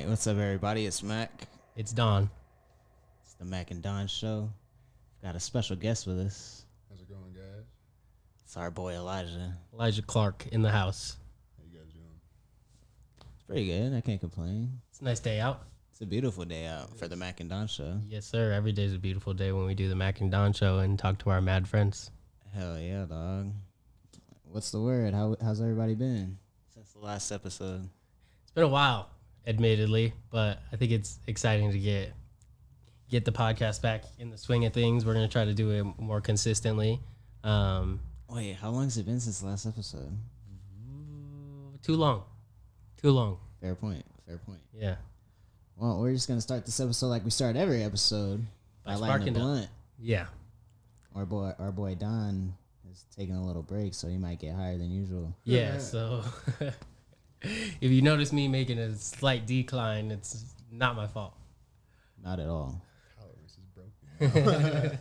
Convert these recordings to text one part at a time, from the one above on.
right, what's up, everybody? It's Mac. It's Don. It's the Mac and Don Show. We've got a special guest with us. How's it going, guys? It's our boy Elijah. Elijah Clark in the house. How you guys doing? It's pretty good. I can't complain. It's a nice day out. It's a beautiful day out for the Mac and Don Show. Yes, sir. Every day's a beautiful day when we do the Mac and Don Show and talk to our mad friends. Hell yeah, dog. What's the word? How's everybody been since the last episode? It's been a while, admittedly, but I think it's exciting to get the podcast back in the swing of things. We're going to try to do it more consistently. Wait, how long has it been since the last episode? Too long. Fair point. Yeah. Well, we're just going to start this episode like we start every episode by lighting a blunt. Yeah. Our boy Don is taking a little break, so he might get higher than usual. Yeah, so if you notice me making a slight decline, it's not my fault. Not at all. Tolerance is broken.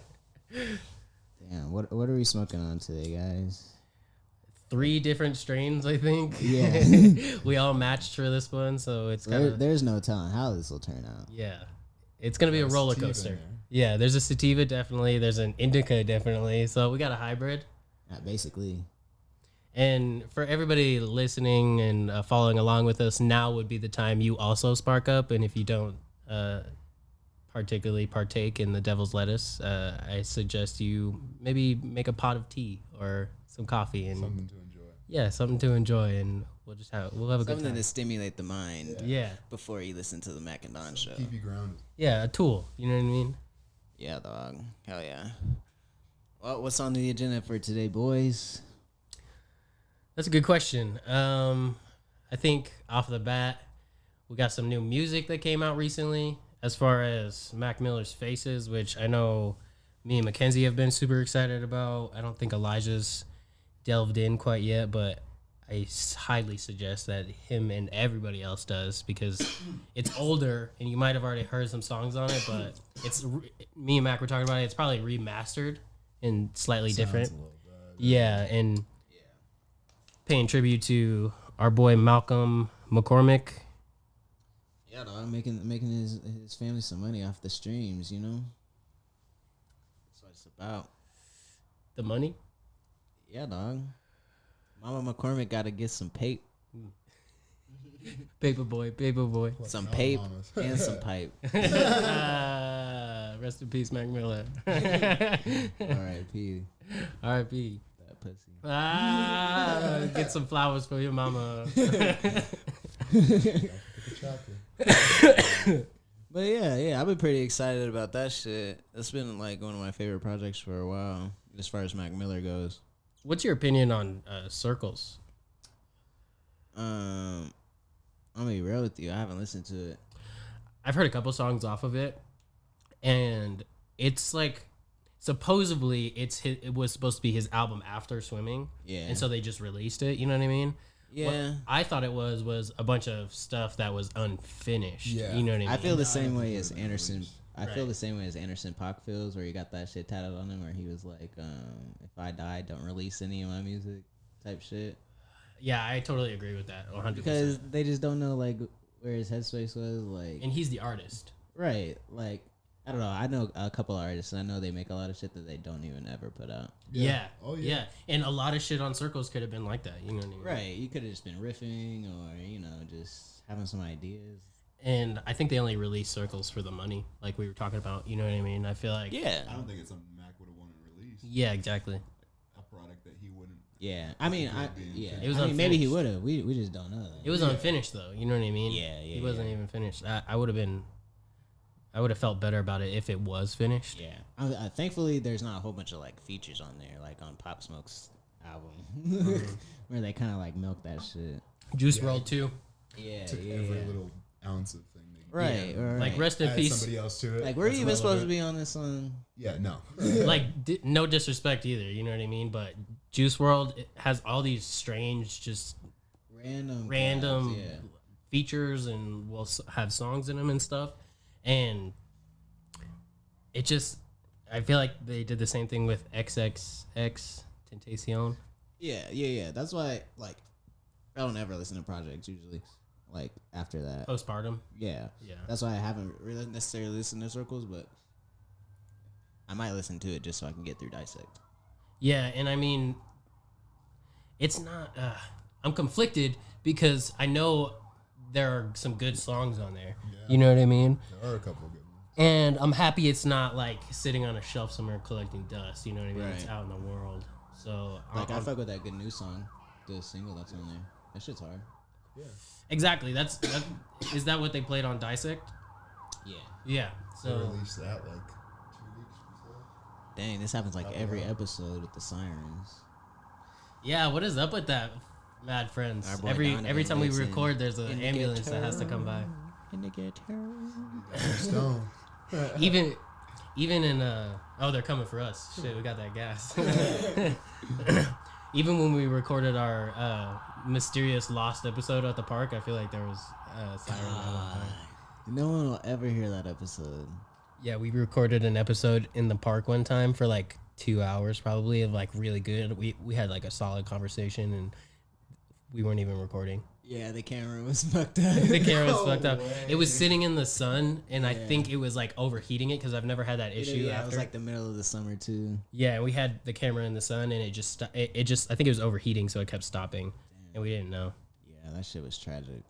Damn, what are we smoking on today, guys? 3 different strains, I think. Yeah. We all matched for this one, so it's kind of... There's no telling how this will turn out. Yeah. It's going to be a roller coaster. Yeah, there's a sativa, definitely. There's an indica, definitely. So we got a hybrid. Basically. And for everybody listening and following along with us, now would be the time you also spark up. And if you don't particularly partake in the devil's lettuce, I suggest you maybe make a pot of tea or some coffee. And Something to enjoy. Yeah, something to enjoy. And we'll have a good time. Something to stimulate the mind. Yeah. Before you listen to the Mac and Don Show. Keep you grounded. Yeah, a tool. You know what I mean? Yeah, dog. Hell yeah. Well, what's on the agenda for today, boys? That's a good question. I think off the bat, we got some new music that came out recently as far as Mac Miller's Faces, which I know me and Mackenzie have been super excited about. I don't think Elijah's delved in quite yet, but I highly suggest that him and everybody else does because it's older and you might have already heard some songs on it, but it's me and Mac were talking about it. It's probably remastered and slightly different. Yeah, and paying tribute to our boy Malcolm McCormick. Yeah, dog, making his family some money off the streams, you know? That's what it's about. The money? Yeah, dog. Mama McCormick got to get some pape. Paper boy. Some pape and some pipe. Rest in peace, Mac Miller. R.I.P. R.I.P. That pussy. Get some flowers for your mama. But yeah, I've been pretty excited about that shit. That's been like one of my favorite projects for a while, as far as Mac Miller goes. What's your opinion on Circles? I'm gonna be real with you. I haven't listened to it. I've heard a couple songs off of it, and it's like supposedly it was supposed to be his album after Swimming. Yeah. And so they just released it. You know what I mean? Yeah. What I thought it was a bunch of stuff that was unfinished. Yeah. You know what I mean? I feel the same way as Anderson. I Right. feel the same way as Anderson .Paak feels, where he got that shit tatted on him, where he was like, "If I die, don't release any of my music," type shit. Yeah, I totally agree with that. 100%. Because they just don't know like where his headspace was, like. And he's the artist. Right, like I don't know. I know a couple artists, and I know they make a lot of shit that they don't even ever put out. Yeah. Oh, yeah. And a lot of shit on Circles could have been like that. You know what I mean? Right, you could have just been riffing, or just having some ideas. And I think they only released Circles for the money, like we were talking about. You know what I mean? I feel like. Yeah. I don't think it's something Mac would have wanted to release. Yeah, exactly. A product that he wouldn't. Yeah, I mean, It was maybe he unfinished. would have. We just don't know that. It was unfinished though. You know what I mean? Yeah, He wasn't even finished. I would have felt better about it if it was finished. Yeah. Thankfully, there's not a whole bunch of like features on there, like on Pop Smoke's album, where they kind of like milk that shit. Juice WRLD too. Yeah, Took yeah. every little ounce of thing. Right, right. Like rest in Add peace. somebody else to it. Like, were you That's even supposed to relevant. be on this one? Yeah, no. Like no disrespect either. You know what I mean? But Juice WRLD it has all these strange, just Random random collabs, yeah. features and will have songs in them and stuff. And it just, I feel like they did the same thing with XXX Tentacion. Yeah. That's why, like, I don't ever listen to projects usually. like after that. Postpartum. Yeah. Yeah. That's why I haven't really necessarily listened to Circles, but I might listen to it just so I can get through Dissect. Yeah, and I mean, it's not. I'm conflicted because I know there are some good songs on there. Yeah. You know what I mean? There are a couple of good ones. And I'm happy it's not like sitting on a shelf somewhere collecting dust. You know what I mean? It's Right. out in the world. So Like I I'm- fuck with that good news song, the single that's on there. That shit's hard. Yeah. exactly. Is that what they played on Dissect? Yeah. Yeah. They So released that like 2 weeks before. Dang, this happens like every episode with the sirens. yeah, what is up with that, Mad Friends? Our boy Every Donovan time we lives in- record, there's an in the ambulance that has to come by. In the guitar. Stone. Even in they're coming for us. Shit, we got that gas. Even when we recorded our mysterious lost episode at the park, I feel like there was a siren at one time. No one will ever hear that episode. Yeah, we recorded an episode in the park one time for like 2 hours probably of like really good. We had like a solid conversation and we weren't even recording. Yeah, the camera was fucked up. The camera was No fucked up. way. It was sitting in the sun and I Yeah. think it was like overheating it because I've never had that issue Yeah, it after. was like the middle of the summer too. Yeah, we had the camera in the sun and it just I think it was overheating so it kept stopping and we didn't know. Yeah, that shit was tragic.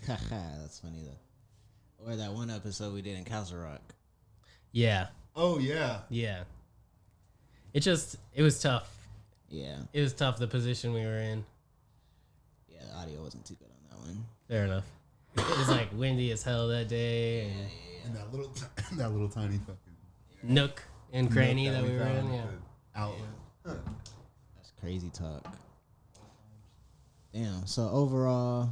That's funny though. Or that one episode we did in Castle Rock. Yeah. Oh yeah. Yeah. It was tough. Yeah. It was tough the position we were in. Yeah, the audio wasn't too good on that one. Fair enough. It was like windy as hell that day. And And that little that little tiny fucking nook and cranny nook that we were in. found Yeah. the outlet. That's crazy talk. Damn. So overall,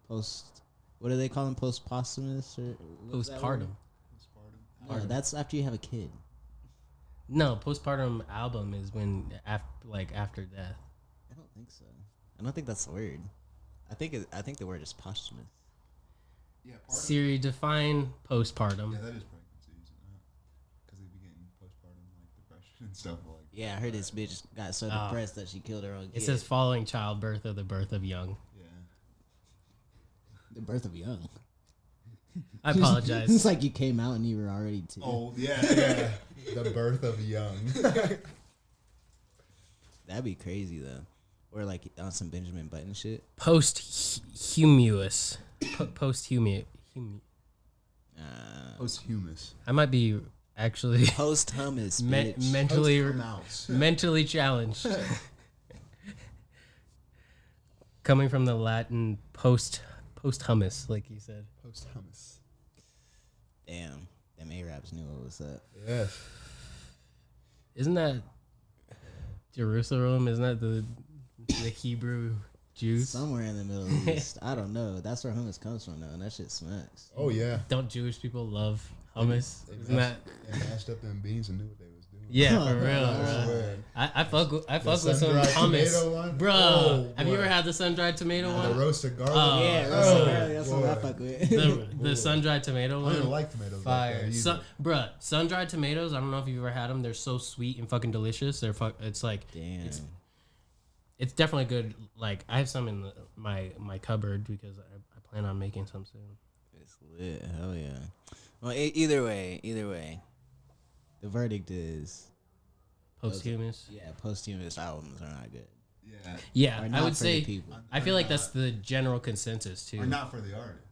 what do they call them? Post-posthumous or what's that word? Postpartum. No, that's after you have a kid. No, postpartum album is when after death. I don't think so. I don't think that's the word. I think the word is posthumous. Yeah, Siri, define postpartum. Yeah, that is pregnancy, because they be getting postpartum like depression and stuff like. Yeah, I heard this bitch got so Oh. depressed that she killed her own kid. It says following childbirth or the birth of young. Yeah. the birth of young. I apologize. It's like you came out and you were already two. Oh yeah. The birth of young. That'd be crazy though. Or like on some Benjamin Button shit. Posthumous. Posthumous. Posthumous. I might be actually Post hummus, bitch. mentally challenged. Coming from the Latin posthumous, like you said. Posthumous. Damn, them Arabs knew what was up. Yes. Isn't that Jerusalem? Isn't that the Hebrew Jews? Somewhere in the Middle East. I don't know. That's where hummus comes from though, and that shit smacks. Oh yeah. Don't Jewish people love hummus? Isn't that? They mashed up them beans and knew what they was doing. Yeah, for real. I Bro. swear. I fuck with some sun-dried hummus, tomato one? bro. Oh, have you boy. ever had the sun-dried tomato The one? roasted garlic. Oh, Yeah, oh, that's what I boy. fuck with. The sun-dried tomato I one. don't even like tomatoes. Fire, Like that either. sun-dried tomatoes. I don't know if you've ever had them. They're so sweet and fucking delicious. It's like Damn. it's definitely good. Like I have some in my cupboard because I plan on making some soon. It's lit. Hell yeah. Well, either way, the verdict is Posthumous. yeah, posthumous albums are not good. Yeah. Yeah, Or I not would for the say. people. I feel like that's the general consensus too. Or not for the artist.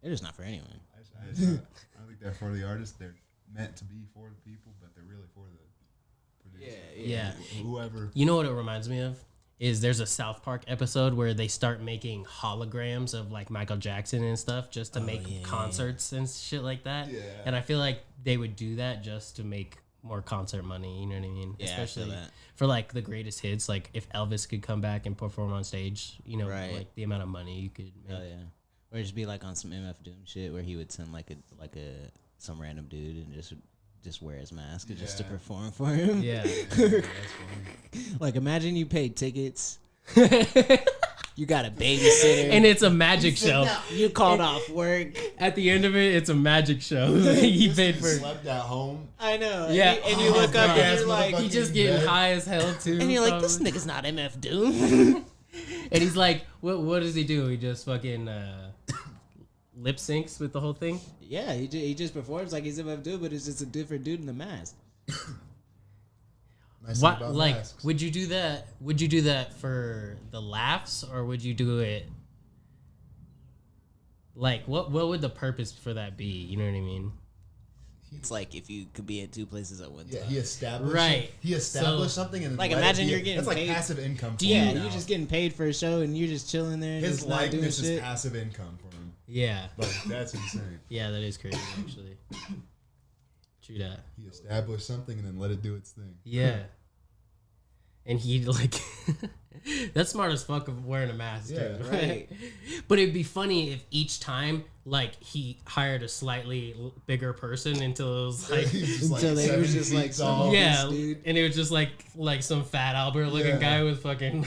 They're just not for anyone. I don't think they're for the artist. They're meant to be for the people, but they're really for the producer. Yeah. Whoever. You know what it reminds me of? Is there's a South Park episode where they start making holograms of like Michael Jackson and stuff just to make yeah. concerts and shit like that. Yeah. And I feel like they would do that just to make more concert money, you know what I mean? Yeah, I feel Especially that. for like the greatest hits, like if Elvis could come back and perform on stage, you know, Right. like the amount of money you could make. Hell yeah. Or just be like on some MF Doom shit where he would send like some random dude and just wear his mask just to Yeah. perform for him. Yeah. That's funny. Like imagine you paid tickets. You got a babysitter. And it's a magic show. You called off work. At the end of it, it's a magic show. He paid for. Slept at home. I know. Yeah. And you look up bro. and you're like, He just getting high as hell too. and you're like, this probably. nigga's not MF Doom. And he's like, what does he do? He just fucking lip syncs with the whole thing. Yeah, he just performs like he's MF2, but it's just a different dude in the mask. Nice thing What about like masks. would you do that? Would you do that for the laughs, or would you do it? Like, what would the purpose for that be? You know what I mean? It's like if you could be in two places at one time. Yeah, he established Right. He established So, something and like, let it imagine be you're getting that's like paid. passive income. For Yeah, him you're now. just getting paid for a show and you're just chilling there and his just not doing likeness is shit. passive income for him. Yeah, Like that's insane. yeah, that is crazy actually. True that. He established something and then let it do its thing. Yeah. And he like that's smart as fuck of wearing a mask, Yeah, too. right. But it'd be funny if each time like he hired a slightly bigger person until it was like He's just Until they 7 was just feet like some tall. old- yeah, this dude. and it was just like some fat Albert looking Yeah. guy with fucking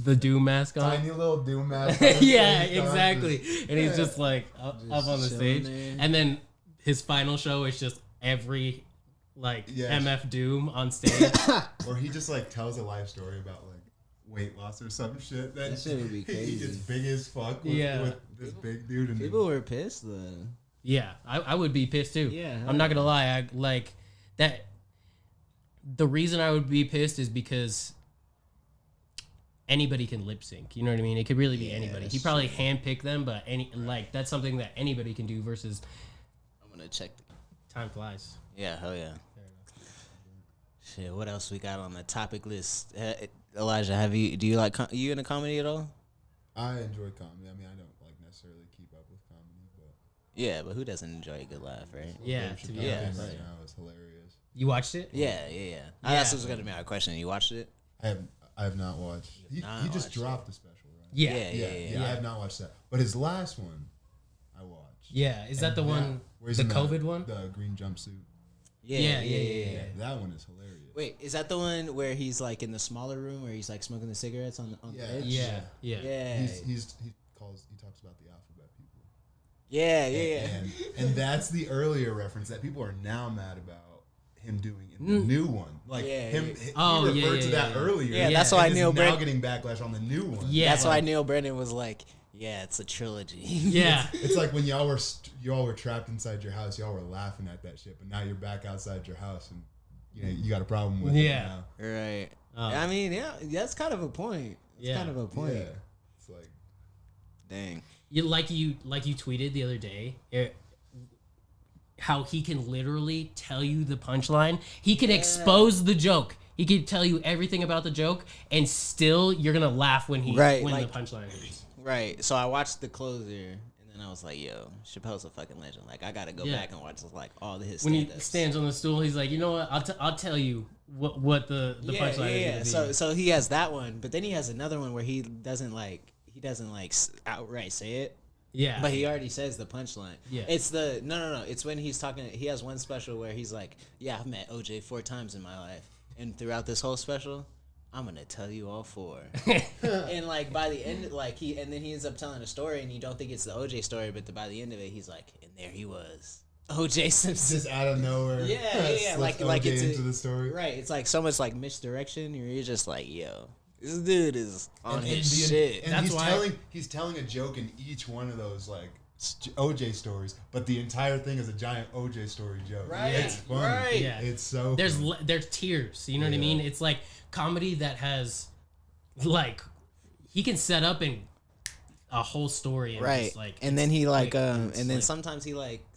the Doom mask on. Tiny little doom mask. on his Yeah, face, dog, exactly. just- And he's yeah. just like up on the chilling stage, there. and then his final show is just every like Yes. MF Doom on stage. Or he just like tells a life story about like weight loss or some shit. That shit would be He crazy. gets big as fuck with, Yeah. with this big dude. And People were pissed though. Yeah, I would be pissed too. Yeah, I'm not gonna lie. I like that. The reason I would be pissed is because anybody can lip sync. You know what I mean? It could really be Yeah, anybody. He that's probably handpicked them, but like that's something that anybody can do. Versus I'm gonna check. time flies. Yeah, hell yeah. Shit, what else we got on the topic list? Elijah, do you like you into comedy at all? I enjoy comedy. I mean, I don't like necessarily keep up with comedy, but Yeah, but who doesn't enjoy a good laugh, right? Yeah, Dave to be Chappelle honest. right now is hilarious. You watched it? Yeah. Yeah. That's what's gonna be my question. You watched it? I have not watched. He just watched it. dropped the special, right? Yeah. Yeah, I have not watched that. But his last one, I watched. Yeah. Is that the one? where he's The in COVID one? The green jumpsuit. Yeah. That one is hilarious. Wait, is that the one where he's like in the smaller room where he's like smoking the cigarettes on the Yeah. edge? Yeah. Yeah. He talks about the alphabet people. Yeah. And that's the earlier reference that people are now mad about him doing in the new one. Like Yeah, him, yeah. he Oh, yeah, referred to yeah, that yeah. earlier. Yeah, that's why and is Neil now Brennan- getting backlash on the new one. Yeah. That's why like- Neil Brennan was like, "Yeah, it's a trilogy." Yeah. It's like when y'all were trapped inside your house, y'all were laughing at that shit, but now you're back outside your house and you got a problem with it Yeah. now. Right. Oh. I mean, yeah, that's kind of a point. That's Yeah. kind of a point. Yeah. It's like Dang. You tweeted the other day how he can literally tell you the punchline. He can expose the joke. He can tell you everything about the joke, and still you're gonna laugh when Right, the like- punchline is. Right. So I watched the closer, and then I was like, "Yo, Chappelle's a fucking legend. Like, I gotta go Yeah. back and watch like all of his When he stand-ups." stands on the stool, he's like, you know what? I'll tell you what the punchline is. Gonna be. So he has that one, but then he has another one where he doesn't outright say it. yeah, But he already says the punchline. Yeah. It's the no. It's when he's talking. He has one special where he's like, "Yeah, I've met OJ 4 times in my life, and throughout this whole special, I'm gonna tell you all 4." And like by the end, like and then he ends up telling a story, and you don't think it's the OJ story, but by the end of it, he's like, "And there he was, OJ Simpson." just out of nowhere. Yeah. slips Like OJ it's into the story. Right. It's like so much like misdirection. You're just like, "Yo, this dude is on his the- shit." And That's he's why- he's telling a joke in each one of those like OJ stories, but the entire thing is a giant OJ story joke. Right, It's funny. right. Yeah. It's so there's funny. there's tiers. You know what I Yeah. mean? It's like comedy that has like he can set up in a whole story and Right. just, like And then he like it's and then like-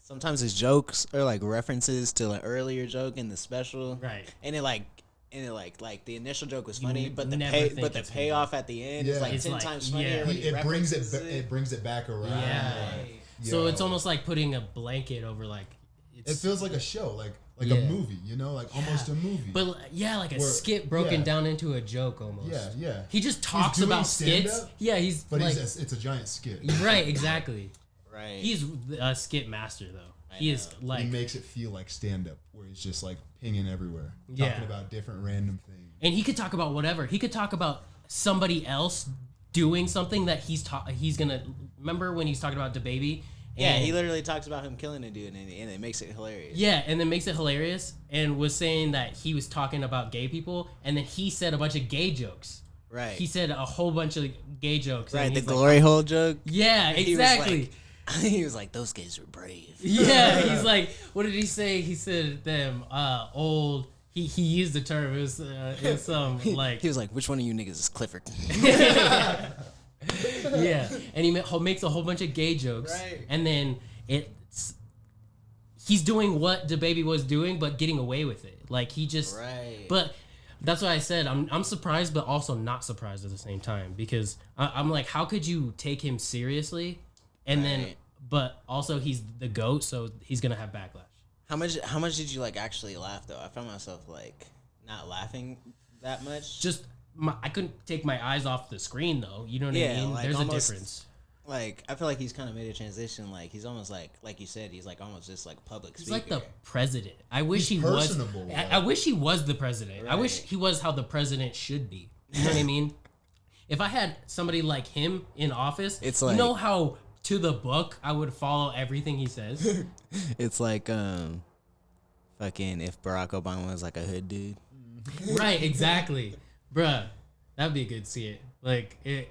sometimes his jokes are like references to an earlier joke in the special. right. And it like the initial joke was funny, You but the never pay think but the it's gonna payoff at the end is Yeah. like It's 10 like- times yeah. funnier. when he it brings references it brings it back around. Yeah. like, So yo. it's almost like putting a blanket over like it feels like a show, like Yeah. a movie, like almost a movie. but yeah, like a Where- skit broken yeah. down into a joke almost. yeah. He just talks doing about skits. stand-up, Yeah, he's But like it's a giant skit. right, exactly. Right. He's a skit master though. He is know. like He makes it feel like stand up, where he's just like pinging everywhere, Yeah. talking about different random things. and he could talk about whatever. He could talk about somebody else doing something that he's gonna remember when he's talking about the baby. yeah, and- he literally talks about him killing a dude, and it makes it hilarious. yeah, and then makes it hilarious and was saying that he was talking about gay people, and then he said a bunch of gay jokes. Right. He said a whole bunch of gay jokes. Right, and the he's like, glory hole joke. Yeah, exactly. He was like, those gays were brave. Yeah, he's like, what did he say? He said them old. He used the term. It was some like. He was like, which one of you niggas is Clifford? Yeah, and he makes a whole bunch of gay jokes, Right. and then he's doing what DaBaby was doing, but getting away with it. Like he just, Right. But that's why I said I'm surprised, but also not surprised at the same time because I'm like, how could you take him seriously, and then, but also he's the GOAT, so he's gonna have backlash. How much did you like actually laugh though? I found myself like not laughing that much. Just I couldn't take my eyes off the screen though. You know what I mean? like There's almost, a difference. Like I feel like he's kind of made a transition. Like he's almost like you said, he's like almost just like public He's speaker. like the president. I wish He's he was. personable, I wish he was the president. I wish Right. he was how the president should be. You know what I mean? If I had somebody like him in office, It's you like- know how to the book I would follow everything he says. It's like fucking if Barack Obama was like a hood dude. Right? Exactly, bruh. That'd be a good skit. Like if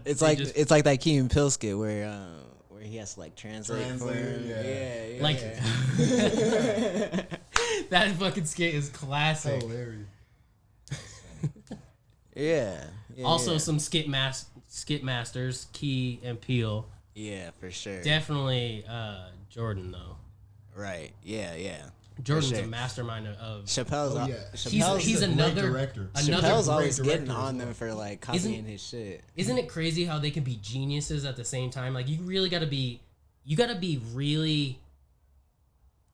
It's they like just- it's like that Key and Peele skit where he has to like translate for Translator, him. yeah. like yeah. that fucking skit is classic. Hilarious. Yeah. Also, yeah. some skit masters, Key and Peele. Yeah, for sure. Definitely Jordan though. Right. Yeah, yeah. Jordan's sure. a mastermind of. Chappelle's Oh, yeah. Chappelle's, He's a great another director. Chappelle's another. always great getting director as on well. them for like copying his shit. Isn't it crazy how they can be geniuses at the same time? Like you really got to be, really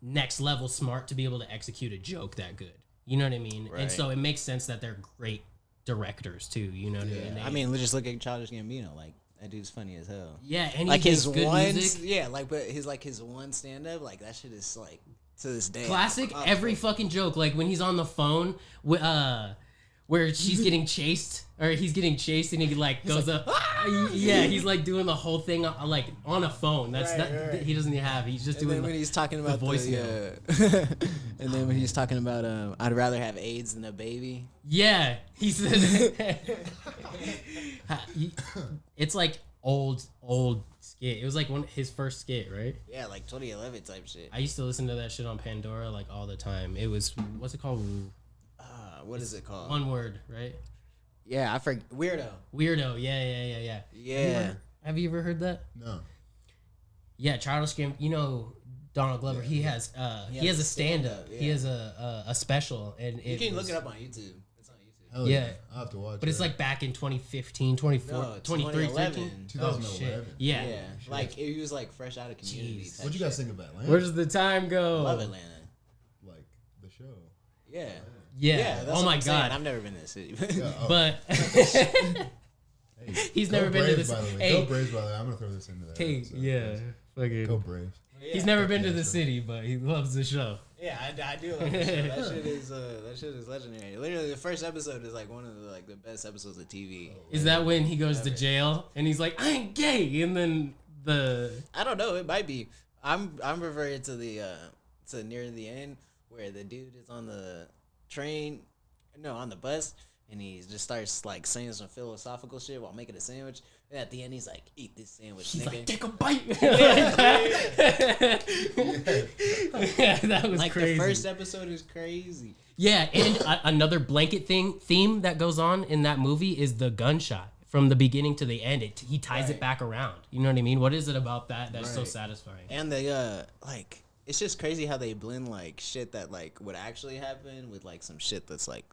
next level smart to be able to execute a joke that good. You know what I mean? Right. And so it makes sense that they're great directors too. You know what I mean? I mean, just look at Childish Gambino. Like that dude's funny as hell. Yeah, and he Like makes his good one, music. yeah, like but his one stand up, like that shit is like to this day Classic. up Every for- fucking joke, like when he's on the phone, where she's getting chased, or he's getting chased, and he like goes up. Yeah, he's like doing the whole thing like on a phone. That's Right, not right. he doesn't even have. He's just And doing. then when he's talking about the voicemail. and then when he's talking about I'd rather have AIDS than a baby. Yeah, he says. It's like old skit. It was like his first skit, right? Yeah, like 2011 type shit. I used to listen to that shit on Pandora like all the time. It was what's it called? What is it called? One word, right? Yeah, I forget. Weirdo. Weirdo. Yeah. Yeah. Have you ever heard that? No. Yeah, Childish Gambino. You know Donald Glover. He has he has a stand up. stand-up, He yeah. has a special, and You can look it up on YouTube. It's on YouTube. Hell Yeah. I'll have to watch But it's that. like back in 2015, 2014, No, 23, 2011. 13. 2011. Yeah. Yeah, like he was like fresh out of community. Jeez. type What'd you guys think of Atlanta? Where does the time go? shit. Love Atlanta. Like the show. Yeah. Yeah. that's Oh what my I'm saying. god. I've never been to the city. Yeah, oh, But hey, he's go never been to Braves, this. By the way. Hey, Go Braves, by the way. I'm gonna throw this into that. hey, episode. yeah. Fucking. Go Braves. He's never been to Yeah, the sure. city, but he loves the show. Yeah, I do love that shit. That shit is legendary. Literally, the first episode is like one of the best episodes of TV. Is that when he goes to jail and he's like, I ain't gay, and then I don't know. It might be. I'm referring to the to near the end where the dude is on the train, no, on the bus, and he just starts like saying some philosophical shit while making a sandwich. And at the end, he's like, "Eat this sandwich, he's nigga." like, take a bite. Yeah, that was Like crazy. the first episode is crazy. Yeah, and another blanket theme that goes on in that movie is the gunshot from the beginning to the end. He ties it back around. You know what I mean? What is it about that's so Right. satisfying? And they like it's just crazy how they blend like shit that like would actually happen with like some shit that's like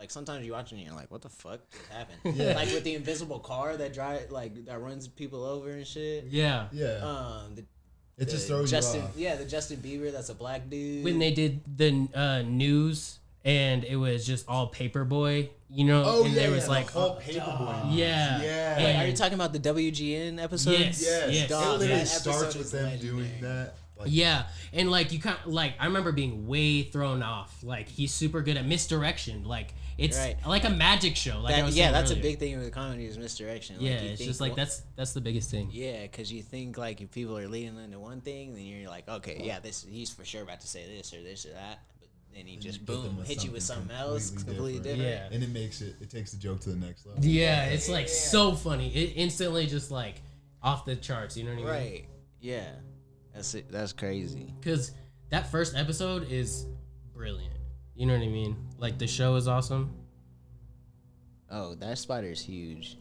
sometimes you watch it and you're like, what the fuck just happened? Yeah. Like with the invisible car that that runs people over and shit. Yeah. Yeah. The It just throws Justin, you off. yeah, the Justin Bieber that's a black dude. When they did the news and it was just all Paperboy, you know, Oh, and yeah. there was the like, whole Paperboy. yeah. Yeah. Wait, And- are you talking about the WGN episode? Yes. Yes. Dog, It literally that starts episode with is them legendary. doing that. Like, Yeah, and like you kind like I remember being way thrown off. Like he's super good at misdirection. Like it's Right. like a magic show. Like I was saying that's a earlier. big thing with comedy is misdirection. Yeah, Like, you it's think just like one- that's the biggest thing. Yeah, because you think like if people are leading into one thing, then you're like, okay, yeah, he's for sure about to say this or this or that. But then he just put them boom with hit you with something else completely different. Yeah. And it takes the joke to the next level. Yeah, it's like so funny. It instantly just like off the charts. You know what I mean? Right. Yeah. That's it. That's crazy. Because that first episode is brilliant. You know what I mean? Like the show is awesome. Oh, that spider is huge.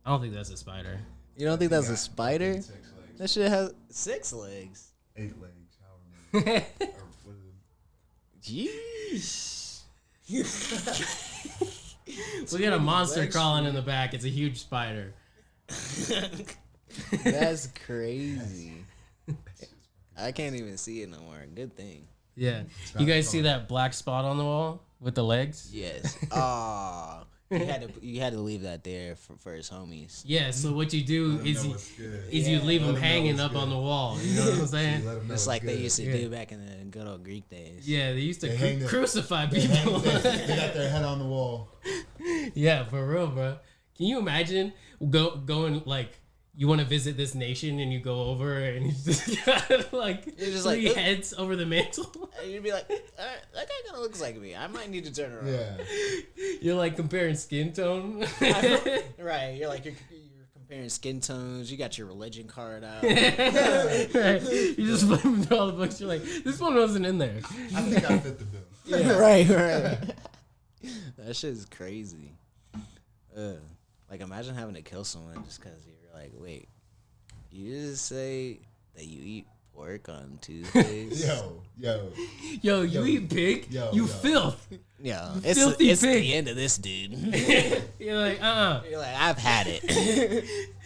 I don't think that's a spider. You don't think that's a spider? 6 legs. That shit has 6 legs. 8 legs. However many. Or what is Jeez. We got a monster crawling in the back. It's a huge spider. That's crazy. I can't even see it no more. Good thing. Yeah. You guys see that black spot on the wall with the legs? Yes. Aw. You had to leave that there for his homies. Yeah, so what you do it? is Know you, what's good. you leave Let them 'em know hanging what's up on good. the wall. You know what I'm saying? Let 'em know Just it's like they good. used to Yeah. do back in the good old Greek days. Yeah, they used They to hang crucify They people. got their head on the wall. Yeah, for real, bro. Can you imagine going like you want to visit this nation and you go over and you just got like You're just three like, heads over the mantle? And you'd be like, all right, that guy kind of looks like me. I might need to turn around. Yeah. You're like comparing skin tone. Right. You're like, you're comparing skin tones. You got your religion card out. Right. You just flipping through all the books. You're like, this one wasn't in there. I think I fit the bill. Yeah. Right. That shit is crazy. Like, imagine having to kill someone just because you're like, wait, you just say that you eat pork on Tuesdays? Yo. Yo, you eat pig? Yo, you yo. filth. Yeah, filthy it's pig. the end of this, dude. You're like, You're like, I've had it.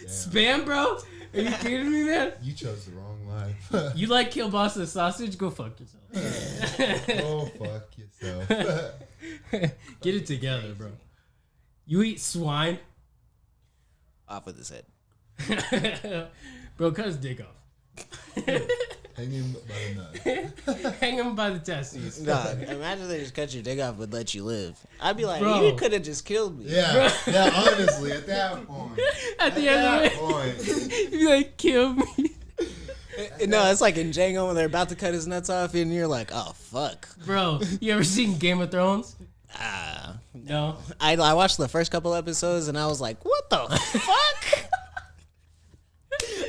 Spam, bro? Are you kidding me, man? You chose the wrong life. You like kielbasa sausage? Go fuck yourself. Go fuck yourself. Get it together, bro. You eat swine? Off with his head. Bro, cut his dick off. Hang him by the nut. Hang him by the testes. Dog, imagine they just cut your dick off but let you live. I'd be like, Bro. you could have just killed me. Yeah, honestly, at that point. At the end of it, Point. you'd be like, kill me. No, it's like in Django when they're about to cut his nuts off and you're like, oh, fuck. Bro, you ever seen Game of Thrones? No. I watched the first couple episodes and I was like, what the fuck?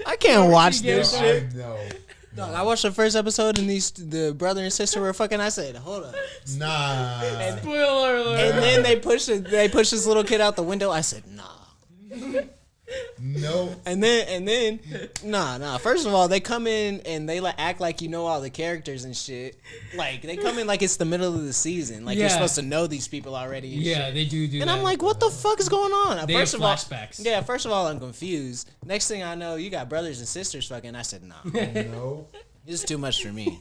I can't watch this shit. I know. Dog, I watched the first episode and the brother and sister were fucking. I said, hold up. Nah. Spoiler alert. And then they pushed this little kid out the window. I said, nah. No. And then, nah. First of all, they come in and they act like you know all the characters and shit. Like they come in like it's the middle of the season. Like you're Yeah. supposed to know these people already. And Yeah, shit. they do And that. I'm like, what the fuck is going on? They First have of all, flashbacks. first of all, I'm confused. Next thing I know, you got brothers and sisters fucking. I said, nah, No. it's too much for me.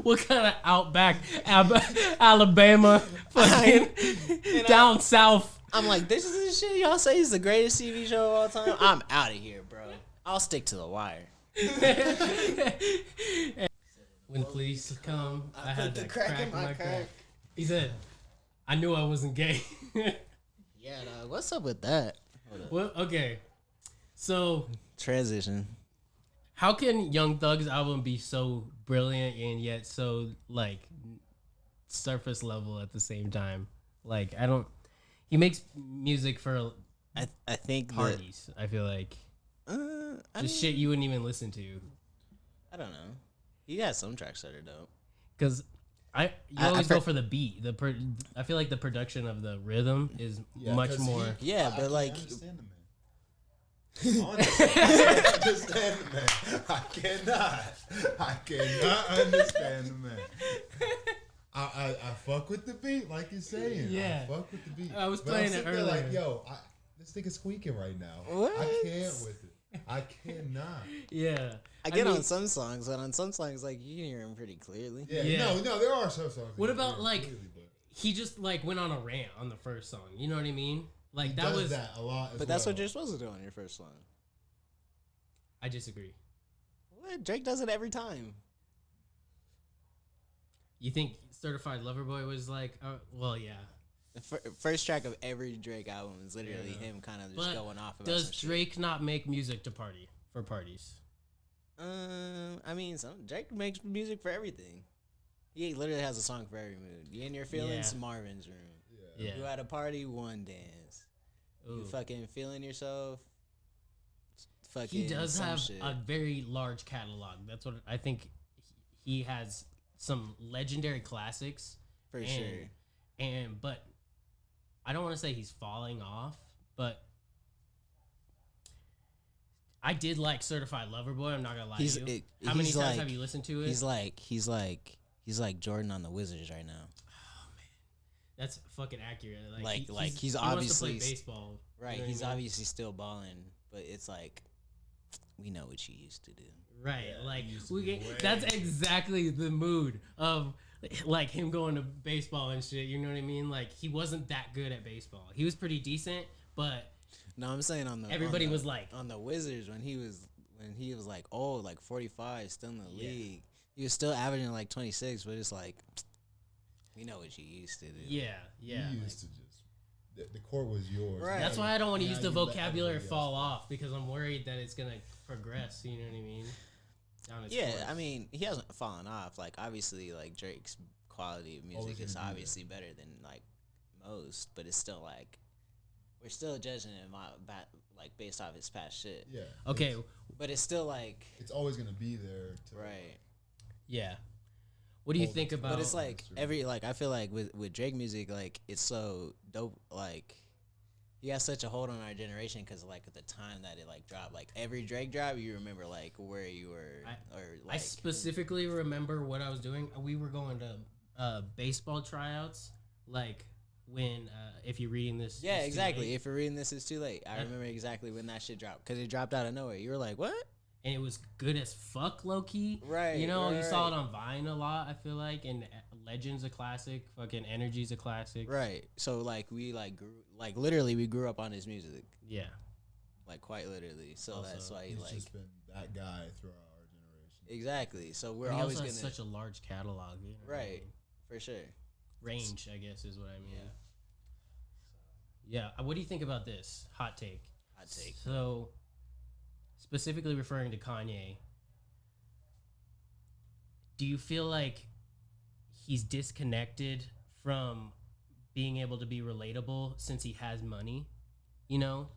What kind of outback Alabama fucking down south? I'm like, this is the shit y'all say is the greatest TV show of all time. I'm out of here, bro. I'll stick to the wire. When police come, I had put the that crack in my crack. He said, I knew I wasn't gay. Yeah, dog. What's up with that? Well, okay. So, Transition. how can Young Thug's album be so brilliant and yet so, like, surface level at the same time? Like, he makes music for I think parties, I feel like. Just shit you wouldn't even listen to. I don't know. He has some tracks that are dope. Because you I always go for the beat. I feel like the production of the rhythm is much 'cause more. Yeah, but like, I understand the man. I understand the man. I cannot understand the man. I fuck with the beat, like you're saying. Yeah. I fuck with the beat. I was But playing I'm it sitting there like, earlier. yo, this thing is squeaking right now. What? I can't with it. I cannot. Yeah. I get mean, on some songs, and on some songs, like you can hear him pretty clearly. Yeah, Yeah. no, there are some songs. What that about are like clearly, but he just like went on a rant on the first song? You know what I mean? Like he that does was. that a lot. As But that's well. what you're supposed to do on your first song. I disagree. What? Drake does it every time. You think Certified Lover Boy was like? Well, yeah. The first track of every Drake album is literally him kind of just But going off about does some shit. Drake not make music to party for parties? I mean, Drake makes music for everything. He literally has a song for every mood. You in your feelings, Yeah. Marvin's room. Yeah. You at a party, one dance. Ooh. You fucking feeling yourself. Fucking He does some have shit. a very large catalog. That's what I think. He has some legendary classics for sure. But I don't want to say he's falling off, but I did like Certified Lover Boy. I'm not gonna lie to you. How many times have you listened to it? He's like Jordan on the Wizards right now. That's fucking accurate. He's he obviously wants to play baseball. Right. You know He's what I mean? obviously still balling, but it's like we know what you used to do. Right. Yeah, that's exactly the mood of like him going to baseball and shit. You know what I mean? Like he wasn't that good at baseball. He was pretty decent, but no, I'm saying everybody was like on the Wizards when he was like old, like 45, still in the league. He was still averaging like 26, but it's like we know what you used to do. Yeah. You used to just the court was yours. Right. That's why I don't want to Now use the you let vocabulary everybody fall else off because I'm worried that it's gonna progress. You know what I mean? Down its Yeah, course. I mean, he hasn't fallen off. Like, obviously, like, Drake's quality of music is obviously better than, like, most, but it's still, like, we're still judging him, like, based off his past shit. Yeah. Okay. But it's still, like... It's always going to be there. Right. Yeah. What do you think about... But it's, like, I feel like with Drake music, like, it's so dope, like... He has such a hold on our generation because, like, at the time that it, like, dropped, like, every Drake drop, you remember, like, where you were, I specifically remember what I was doing. We were going to baseball tryouts, like, when, if you're reading this... Yeah, exactly. If you're reading this, it's too late. I remember exactly when that shit dropped because it dropped out of nowhere. You were like, what? And it was good as fuck, low-key. Right, You know, right, you saw it on Vine a lot, I feel like, and Legend's a classic, fucking Energy's a classic. Right. So, like, we, like, grew, like, literally, we grew up on his music. Yeah. Like, quite literally. So, Also, that's why, He's like... just been that guy throughout our generation. Exactly. So, we're And he always also going has to... such a large catalog. You know what I Right. mean? For sure. Range, I guess, is what I mean. Yeah. What do you think about this? Hot take. Hot take. So, specifically referring to Kanye, do you feel like he's disconnected from being able to be relatable since he has money? You know,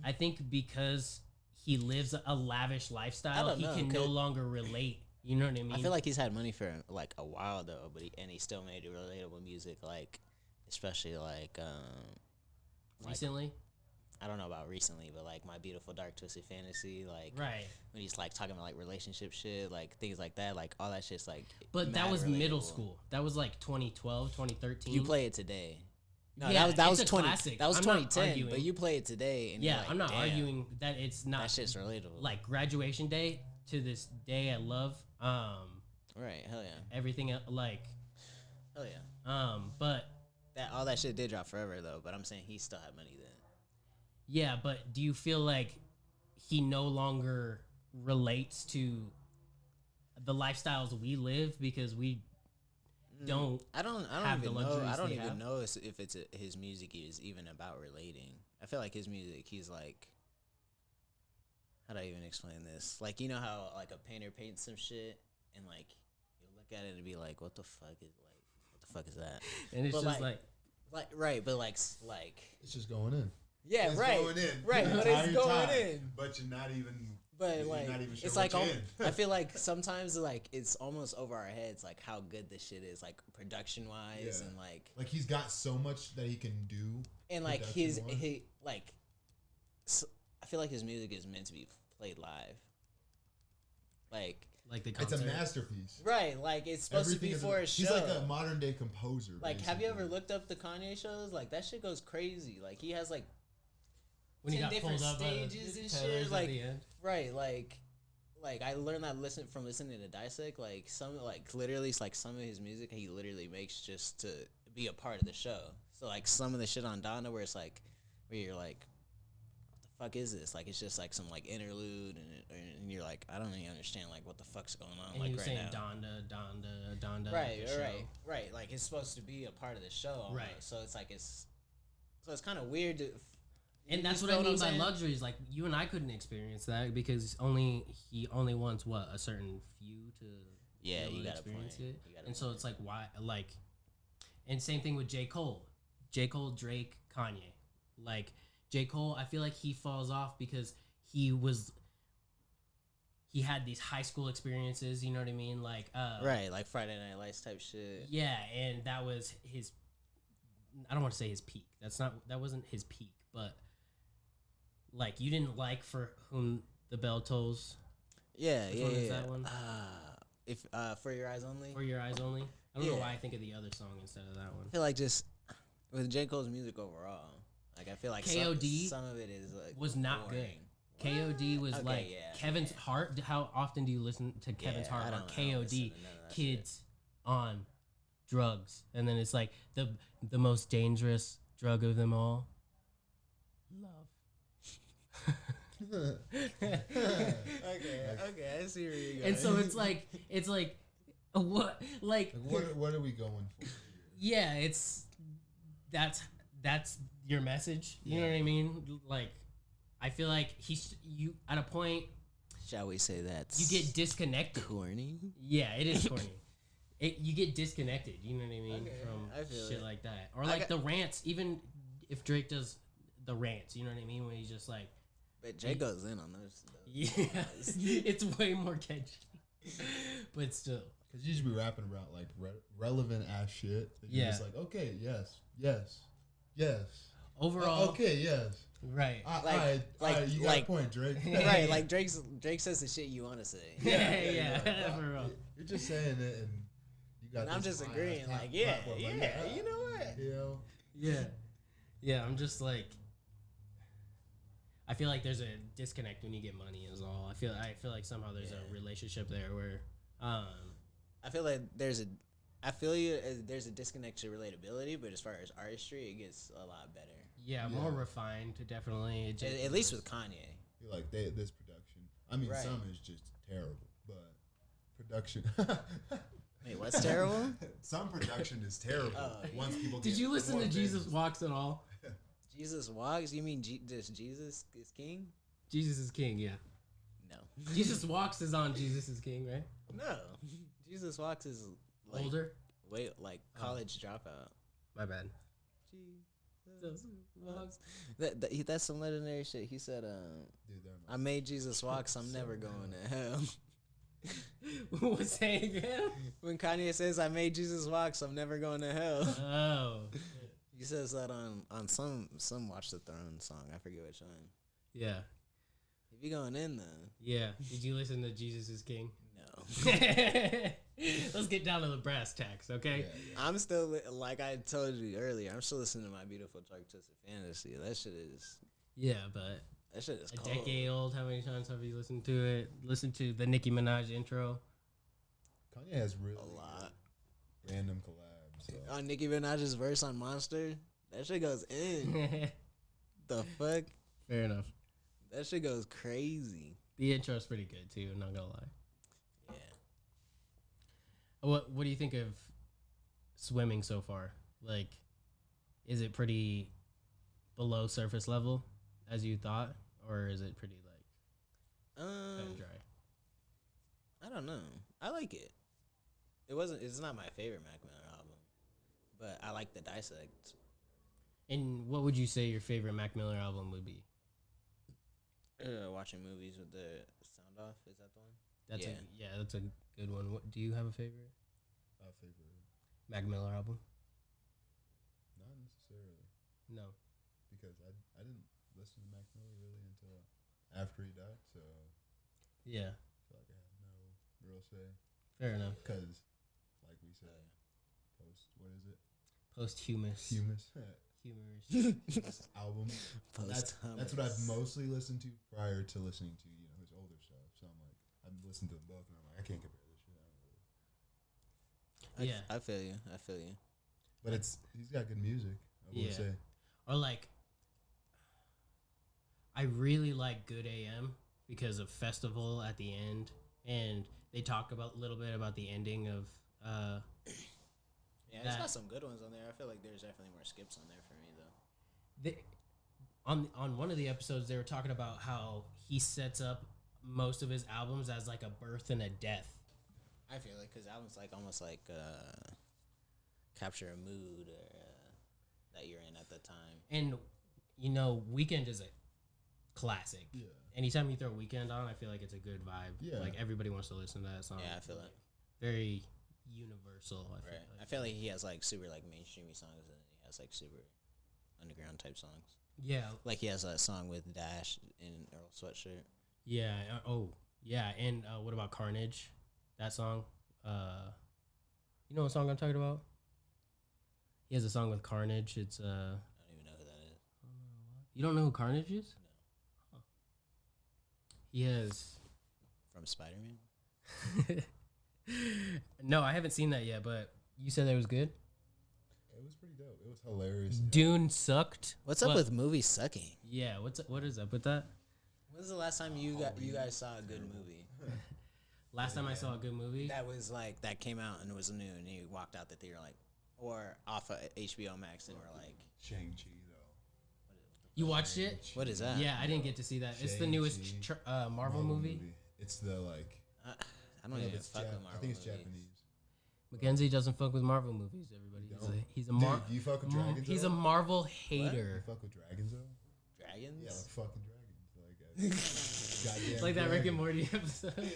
I think because he lives a lavish lifestyle, he can no longer relate. You know what I mean? I feel like he's had money for, like, a while, though, but he still made relatable music, like, especially, like, recently. I don't know about recently, but, like, My Beautiful Dark Twisted Fantasy, like, Right. when he's, like, talking about, like, relationship shit, like, things like that, like, all that shit's, like, But that mad was relatable. middle school. That was like 2012, 2013. You play it today. No, Yeah, that was it's a 20. classic. That was I'm not 2010. arguing. But you play it today, and Yeah, you're like, I'm not damn, arguing that it's not. that shit's relatable. Like graduation day to this day, I love. Right? Hell yeah. Everything like. Hell yeah. But That all that shit did drop forever though. But I'm saying he still had money then. yeah, but do you feel like he no longer relates to the lifestyles we live because we don't? I don't have the even know. luxuries I don't they even have. know if it's his music is even about relating. I feel like his music, he's like, how do I even explain this? Like, you know how like a painter paints some shit and like you look at it and be like, what the fuck is that? And it's But, just like right, but like It's just going in. yeah, It's right, going in. right, The but it's entire going time. in. But you're not even. But you're like, not even sure it's what like you're in. I feel like sometimes like it's almost over our heads, like how good this shit is, like production wise, Yeah. and like he's got so much that he can do. and like his production-wise. he like. So, I feel like his music is meant to be played live. Like the It's concert. a masterpiece. right, like it's supposed Everything to be is for a show. He's like a modern day composer. Like, have you ever basically. looked up the Kanye shows? Like that shit goes crazy. Like he has like When he 10 got different pulled up by the stages and pillars shit, at like- the end. right, like I learned that from listening to Dissect. Like some like literally it's like some of his music he literally makes just to be a part of the show. So like some of the shit on Donna where it's like where you're like, what the fuck is this? Like it's just like some like interlude and you're like, I don't even understand like what the fuck's going on And like he was right saying now. Donda. Right, like the show. right. Like it's supposed to be a part of the show, almost. Right. So it's kind of weird to. And that's you what I feel mean I'm by saying? luxuries. Like you and I couldn't experience that because he only wants what a certain few to. Yeah, be able you to gotta experience point. it. You gotta And so point. it's like why like, and same thing with J. Cole, Drake, Kanye. Like J. Cole, I feel like he falls off because he had these high school experiences. You know what I mean? Like Right, like Friday Night Lights type shit. yeah, and that was his. I don't want to say his peak. That wasn't his peak, but like you didn't like For Whom the Bell Tolls. Yeah, Which yeah, one yeah. is that one? If For Your Eyes Only. For Your Eyes Only. I don't know Yeah. why I think of the other song instead of that one. I feel like just with J. Cole's music overall, like I feel like KOD some of it is like was not boring. good. KOD was Okay, like yeah, Kevin's Heart. How often do you listen to Kevin's Yeah, I Heart or don't listen to none KOD? of that Kids on drugs, and then it's like the most dangerous drug of them all. Love. Okay, I see where you're going. And so it's like what like What are we going for? yeah, it's that's your message. You know what I mean? Like I feel like you at a point shall we say that you get disconnected. corny? Yeah, it is corny. You get disconnected. You know what I mean Okay, from I feel shit it. like that, or like the rants. Even if Drake does the rants, you know what I mean, when he's just like, But Jay goes in on those. yeah, it's way more catchy, but still. Because you should be rapping about like relevant ass shit. That you're Yeah. just like, okay, yes. Overall, Okay, yes. right? All right, you got a point, Drake. Right, like Drake says the shit you want to say. yeah, for real. You're just saying it, and you got. And I'm this just fine agreeing, ass like, yeah, platform, you know what? You know, Yeah. I'm just like, I feel like there's a disconnect when you get money. Is all. I feel like somehow there's a relationship there where, I feel like there's a disconnect to relatability, but as far as artistry, it gets a lot better. yeah, more refined, definitely. It just, At least with Kanye. you're like this production. I mean, Right. some is just terrible, but production. Wait, what's terrible? Some production is terrible. Once people Did get you listen more to Jesus famous. Walks at all? Jesus Walks? You mean just Jesus is King? Jesus is King, yeah. No. Jesus Walks is on Jesus is King, right? No. Jesus Walks is like, Older? Wait, like college dropout. My bad. Jesus Walks. That's some legendary shit. He said, Dude, they're I made Jesus walk, so I'm never going to hell. What's that again? When Kanye says, I made Jesus walk, so I'm never going to hell. Oh. He says that on some Watch the Throne song. I forget which one. Yeah. If you going in, then Yeah. Did you listen to Jesus is King? no. Let's get down to the brass tacks, okay? I'm still, like I told you earlier, I'm still listening to My Beautiful Dark Twisted Fantasy. That shit is A cold. decade old. How many times have you listened to it? Listen to the Nicki Minaj intro. Kanye has really A lot. random collabs. So. On Nicki Minaj's verse on Monster, that shit goes in. The fuck? Fair enough. That shit goes crazy. The intro's pretty good too, I'm not gonna lie. Yeah. What do you think of swimming so far? Like, is it pretty below surface level as you thought? Or is it pretty like cut and dry? I don't know. I like it. It's not my favorite Mac Miller album, but I like the Dissect. And what would you say your favorite Mac Miller album would be? Watching movies with the sound off. Is that the one? That's a good one. What do you have a favorite Favorite? Mac Miller album? Not necessarily, No. because I didn't listen to Mac Miller really until after he died. So Yeah. I feel like I have no real say. Fair enough. Because, like we said, what is it? Posthumous. Humorous. Humorous. Album. That's what I've mostly listened to prior to listening to his older stuff. So I'm like, I've listened to them both, and I'm like, I can't compare this shit. I don't really. I feel you. I feel you. But he's got good music. I will say. Or like, I really like Good AM because of Festival at the end, and they talk about a little bit about the ending of. Yeah, it's got some good ones on there. I feel like there's definitely more skips on there for me though. On one of the episodes, they were talking about how he sets up most of his albums as like a birth and a death. I feel it because albums like almost like capture a mood or that you're in at the time. And Weekend is a classic. Yeah. Anytime you throw Weekend on, I feel like it's a good vibe. Yeah. Like everybody wants to listen to that song. Yeah, I feel it. Very universal. I feel like he has like super like mainstreamy songs and he has like super underground type songs. Yeah. Like he has a song with Dash in Earl Sweatshirt. Yeah. Yeah. And what about Carnage? That song. You know what song I'm talking about? He has a song with Carnage. It's I don't even know who that is. You don't know who Carnage is? No. Huh. He has. From Spider-Man? No, I haven't seen that yet, but you said that was good? It was pretty dope. It was hilarious. Dune sucked. What's up with movies sucking? Yeah, what is up with that? When's the last time you guys saw a good movie? Last time I saw a good movie? That was like, that came out and it was new and you walked out the theater like, or off of HBO Max and were like, Shang-Chi, though. You watched it? what is that? Yeah, I didn't get to see that. It's the newest Marvel movie. It's the like. I don't even fuck with Marvel I think it's movies. Japanese. Mackenzie doesn't fuck with Marvel movies. Everybody, he's a Marvel. Dude, you fuck with dragons? He's though? a Marvel You hater. fuck with dragons though? Dragons? Yeah, like fucking dragons. Like goddamn. Like that Rick and dragon. Morty episode.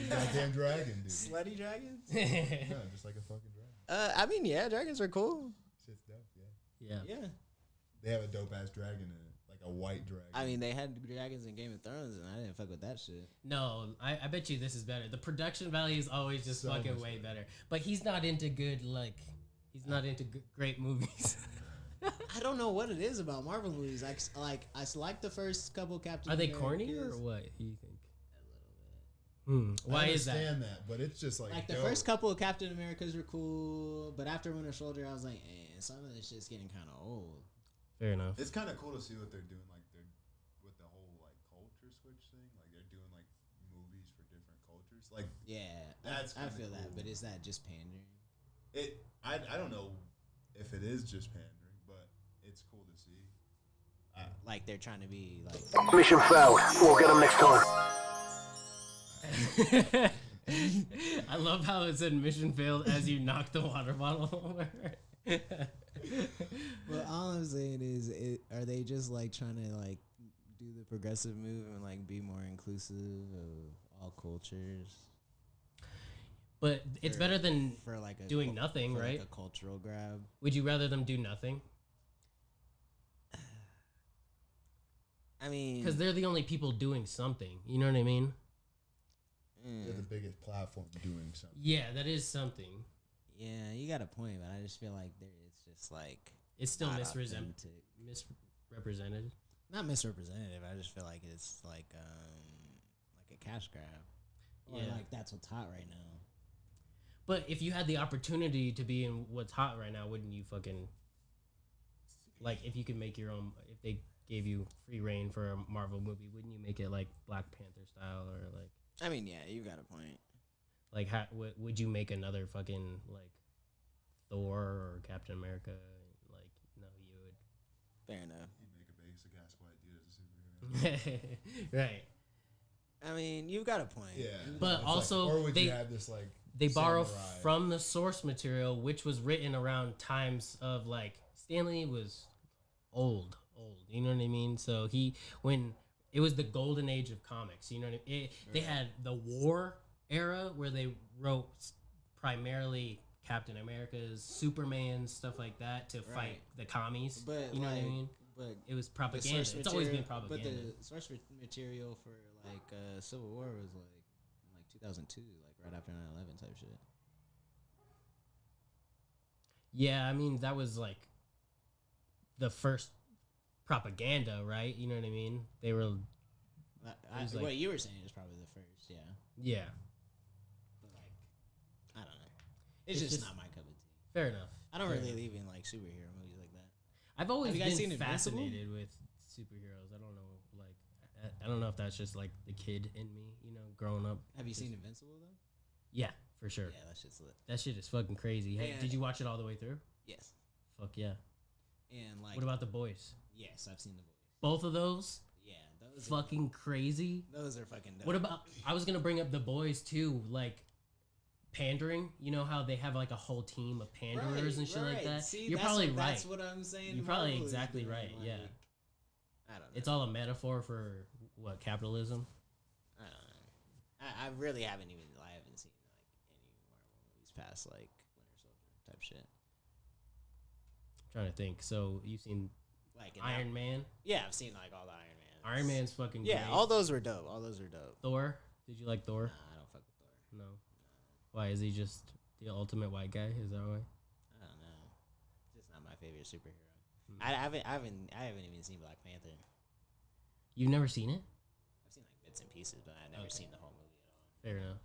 Goddamn dragon, dude. Slutty dragons? Yeah, just like a fucking dragon. I mean, yeah, dragons are cool. Shit's dope. Yeah. Yeah. Yeah. They have a dope ass dragon in it, like a white dragon. I mean, they had dragons in Game of Thrones, and I didn't fuck with that shit. No, I bet you this is better. The production value is always just So fucking much way better. But he's not into good, like, he's not into great movies. I don't know what it is about Marvel movies. I like the first couple Captain. Are they corny Americas. or what? You think? A little bit. Why is that? I understand that, but it's just like Like the dope. first couple of Captain Americas were cool, but after Winter Soldier, I was like, some of this shit's getting kind of old. Fair enough. It's kind of cool to see what they're doing, like they're with the whole like culture switch thing. Like they're doing like movies for different cultures. Like Yeah, That's I kinda feel that, cool. but is that just pandering? I don't know if it is just pandering, but it's cool to see. Like they're trying to be like. Mission failed. We'll get them next time. I love how it said mission failed as you knocked the water bottle over. Well, all I'm saying is, are they just like trying to like do the progressive move and like be more inclusive of all cultures But it's better than for like a doing nothing, for right? Like a cultural grab. Would you rather them do nothing? I mean, Because they're the only people doing something. You know what I mean? They're the biggest platform doing something. Yeah, that is something. yeah, you got a point, but I just feel like it's just like It's still not misrepresented. authentic. Not misrepresentative. I just feel like it's like a cash grab. Or Yeah. like that's what's hot right now. But if you had the opportunity to be in what's hot right now, wouldn't you fucking like if you could make your own? If they gave you free reign for a Marvel movie, wouldn't you make it like Black Panther style or like? I mean, yeah, you got a point. Like, how, would you make another fucking like Thor or Captain America? Like, no, you would. Fair enough. You make a basic ass white dude as a superhero. Right. I mean, you've got a point. Yeah, But It's also, or would they- you have this like They borrow samurai- from the source material, which was written around times of like Stanley was old. You know what I mean? So when it was the golden age of comics, you know what I mean? They had the war era where they wrote primarily Captain America's, Superman, stuff like that to fight the commies. But you know what I like, mean? But It was the propaganda. source It's always been material- propaganda. But the source material for like Civil War was like 2002, like right after 9/11 type shit. Yeah, I mean that was like the first propaganda, right? You know what I mean? They were, was like- what you were saying is probably the first, yeah. yeah, But like, I don't know. It's just not my cup of tea. fair enough. I don't really leave in like superhero movies like that. I've always Have you guys been seen Invincible? fascinated with superheroes. I don't know, like, I don't know if that's just like the kid in me, you know, growing up. Have you seen Invincible though? Yeah, for sure. Yeah, that shit's lit. That shit is fucking crazy. Hey, Yeah. did you watch it all the way through? Yes. Fuck yeah. And like, What about The Boys? yes, I've seen the voice. Both of those? Yeah, those Fucking crazy. those are fucking dope. What about? I was gonna bring up The Boys too. Like, pandering. You know how they have like a whole team of panderers and shit like that. See, You're probably right. That's what I'm saying. You're probably Marvel is exactly doing, right. like, Yeah. I don't know. It's all a metaphor for what, capitalism? I don't know. I really haven't seen like any Marvel movies past like Winter Soldier type shit. I'm trying to think. So you've seen Like Iron Man? Yeah, I've seen like all the Iron Man. Iron Man's fucking Yeah, great. all those were dope. Thor? Did you like Thor? Nah, I don't fuck with Thor. No. Why is he just the ultimate white guy? Is that why? I don't know. Just not my favorite superhero. I haven't even seen Black Panther. You've never seen it? I've seen like bits and pieces, but I've never seen the whole movie at all. Fair enough.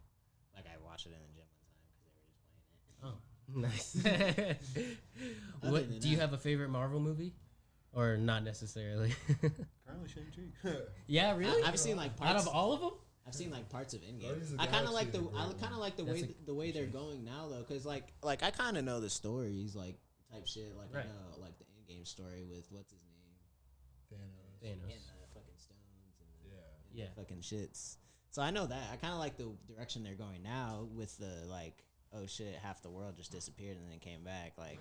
Like I watched it in the gym one time because they were just playing it. Oh, nice. What do you have a favorite Marvel movie, or not necessarily? Currently Shang-Chi. Yeah, really. I've seen like parts out of all of them. I've seen like parts of Guardians Endgame. of the I kind of like Galaxy the is a great one. the way they're going now though, because like I kind of know the stories like type shit. Like I know like the Endgame story with what's his name, Thanos. and the fucking stones and Yeah. the fucking shits. So I know that. I kind of like the direction they're going now with the like, oh shit, half the world just disappeared and then came back. Like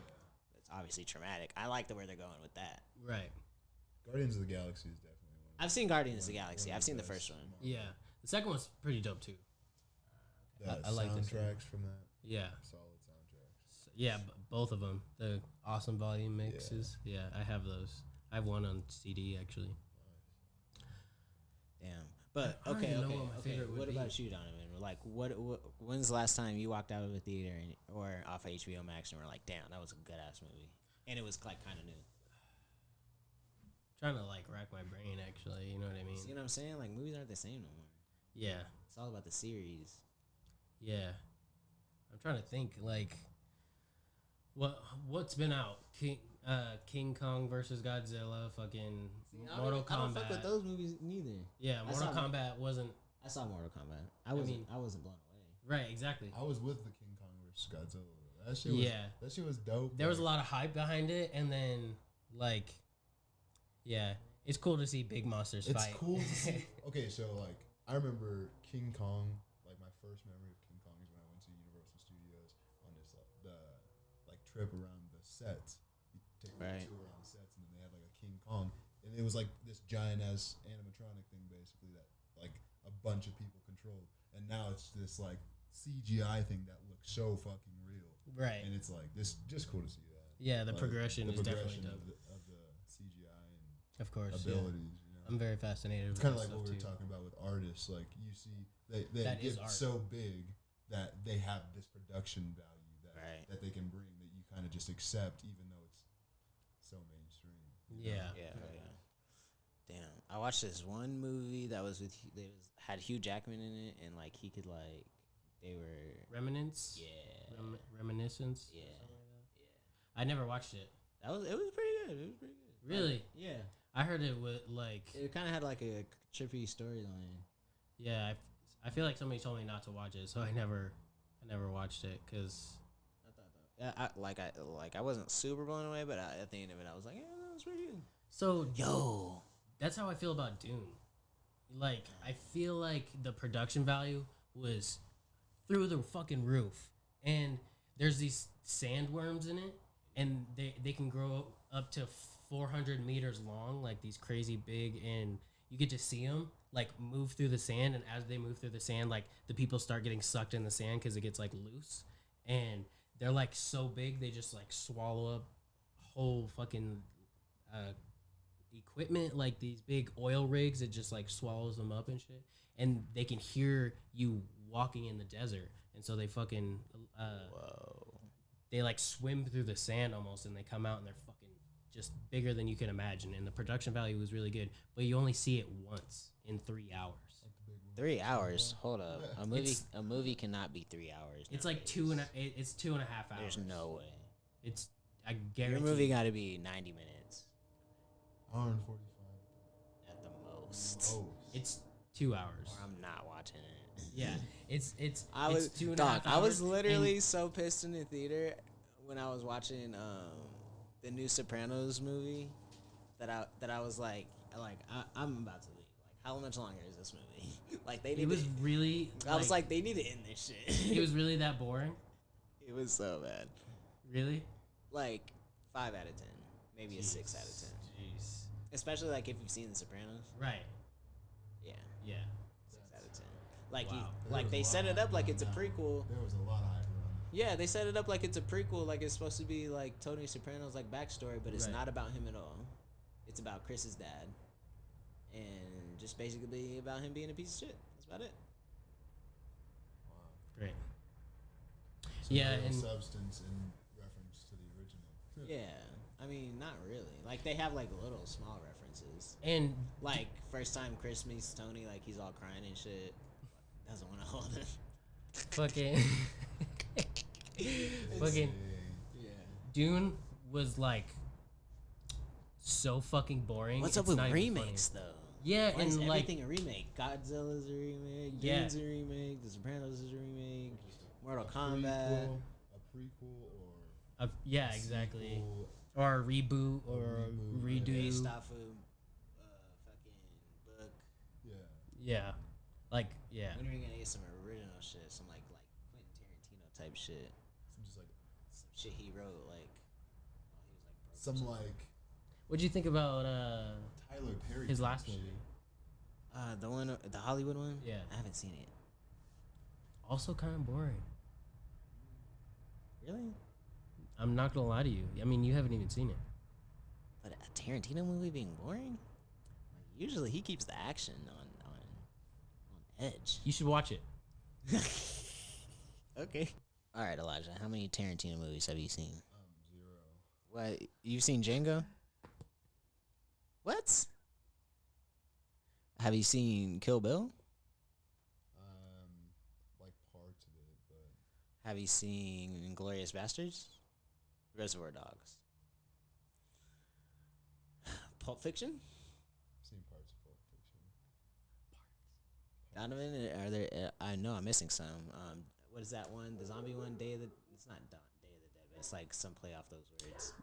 it's obviously traumatic. I like the where they're going with that. Right. Guardians of the Galaxy is definitely one. I've seen Guardians of the Galaxy. I've seen the first one. Yeah. The second one's pretty dope too. The I like this one. soundtracks from that. Yeah. Solid soundtracks. Yeah, both of them. The awesome volume mixes. Yeah, I have those. I have one on CD actually. Damn. But I don't okay, even know okay, what my okay. favorite would What be. about you, Donovan? Like, what? When's the last time you walked out of a theater or off of HBO Max and were like, "Damn, that was a good ass movie," and it was like kind of new. Trying to like rack my brain actually. You know what I mean? See what I'm saying? Like, movies aren't the same no more. Yeah. It's all about the series. Yeah. I'm trying to think like what's been out? King Kong versus Godzilla, fucking Mortal Kombat. I don't fuck with those movies neither. Yeah, Mortal Kombat wasn't I saw Mortal Kombat. I wasn't blown away. right, exactly. I was with the King Kong vs. Godzilla. That shit was dope. There was a lot of hype behind it, and then like, yeah, it's cool to see big monsters It's fight. cool to see. Okay, so like I remember King Kong. Like my first memory of King Kong is when I went to Universal Studios on this trip around the sets. You take a tour around the sets, and then they had like a King Kong, and it was like this giant ass animatronic thing basically that like a bunch of people controlled, and now it's this like CGI thing that looks so fucking real. Right. And it's like this just cool to see that. Yeah, the Like, progression is definitely dope. of the CGI and Of course, abilities. yeah. You know? I'm very fascinated. It's with kind of that like what we were stuff, talking about with artists. Like you see, they That is get art. so big that they have this production value that they can bring that you kind of just accept, even though it's so mainstream. Yeah. Damn, I watched this one movie that was had Hugh Jackman in it, and like he could like they were Remnants. yeah Reminiscence. yeah Yeah. I never watched it. it was pretty good. It was pretty good. Really? Like, yeah. I heard it with like. It kind of had like a trippy storyline. Yeah, I feel like somebody told me not to watch it, so I never watched it because. I thought that. I wasn't super blown away, but at the end of it, I was like, yeah, that was pretty good. So Yo, that's how I feel about Dune. Like I feel like the production value was through the fucking roof, and there's these sandworms in it, and they can grow up to 400 meters long, like these crazy big, and you get to see them like move through the sand, and as they move through the sand, like the people start getting sucked in the sand because it gets like loose, and they're like so big they just like swallow up whole fucking equipment, like these big oil rigs. It just like swallows them up and shit, and they can hear you walking in the desert, and so they fucking whoa, they like swim through the sand almost, and they come out and they're fucking just bigger than you can imagine, and the production value was really good, but you only see it once in 3 hours. 3 hours. Hold up, a movie cannot be 3 hours. It's like it's 2.5 hours. There's no way. It's I guarantee Your movie got to be 90 minutes Hour and 45. at the most. Oh, it's 2 hours. Or I'm not watching it. Yeah, it's I was 2.5 dog. I was hours, literally and so pissed in the theater when I was watching the new Sopranos movie that I was like I'm about to leave. Like how much longer is this movie? Like they need. It was really. I was like, they need to end this shit. It was really that boring. It was so bad. Really? Like 5 out of 10, maybe a 6 out of 10. Jeez. Especially like if you've seen The Sopranos. Right. Yeah, Yeah. 6 out of 10. Like Wow. like they set it up like it's a prequel. There was a lot of hype around it. Yeah, they set it up like it's a prequel, like it's supposed to be like Tony Soprano's like backstory, but it's Right. not about him at all. It's about Chris's dad, and just basically about him being a piece of shit. That's about it. Wow. Great. So Yeah, real and- substance in reference to the original. Yeah, I mean, not really. Like they have like little small references. And Like first time Chris meets Tony, like he's all crying and shit, doesn't want to hold him. fucking. fucking. Yeah. Dune was like so fucking boring. What's it's up with not even remakes funny. though? Yeah, Why is and like everything a remake? Godzilla's a remake. Yeah. Dune's a remake. The Sopranos is a remake. Mortal A Kombat. prequel or yeah, exactly. sequel. Or a reboot or a Reboot, redo. Based off of fucking book. Yeah. Yeah, like yeah. When are we gonna get some original shit? Some like Quentin Tarantino type shit. Some just like Some shit he wrote like. While he was like broke or some something. like What'd you think about Tyler Perry. his type last shit. movie? The one, the Hollywood one. Yeah. I haven't seen it. Also kind of boring. Really? I'm not gonna lie to you. I mean, you haven't even seen it. But a Tarantino movie being boring? Like, usually he keeps the action on edge. You should watch it. Okay. All right, Elijah. How many Tarantino movies have you seen? 0. What? You've seen Django? What? Have you seen Kill Bill? Like parts of it, but Have you seen Inglourious Bastards? Reservoir Dogs? Pulp Fiction? I've seen parts of Pulp Fiction. Donovan? Are there? I know I'm missing some. What is that one? The zombie one? Day of the? It's not Day of the Dead, but it's like some play off those words.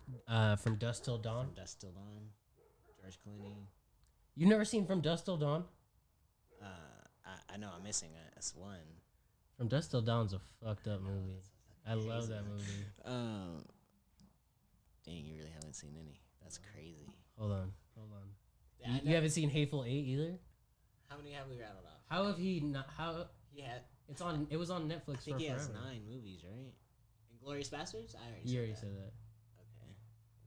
From Dusk Till Dawn. From Dusk Till Dawn. George Clooney. You've never seen From Dusk Till Dawn? I know I'm missing it. That's one. From Dusk Till Dawn's a fucked up movie. I love that movie. Dang, you really haven't seen any. That's crazy. Hold on. Yeah, I You know- haven't seen Hateful Eight either? How many have we rattled off? How have he not? How He had. it's on? It was on Netflix I think for he has forever. 9 movies, right? Inglourious Bastards. I already. You already that. said that. Okay.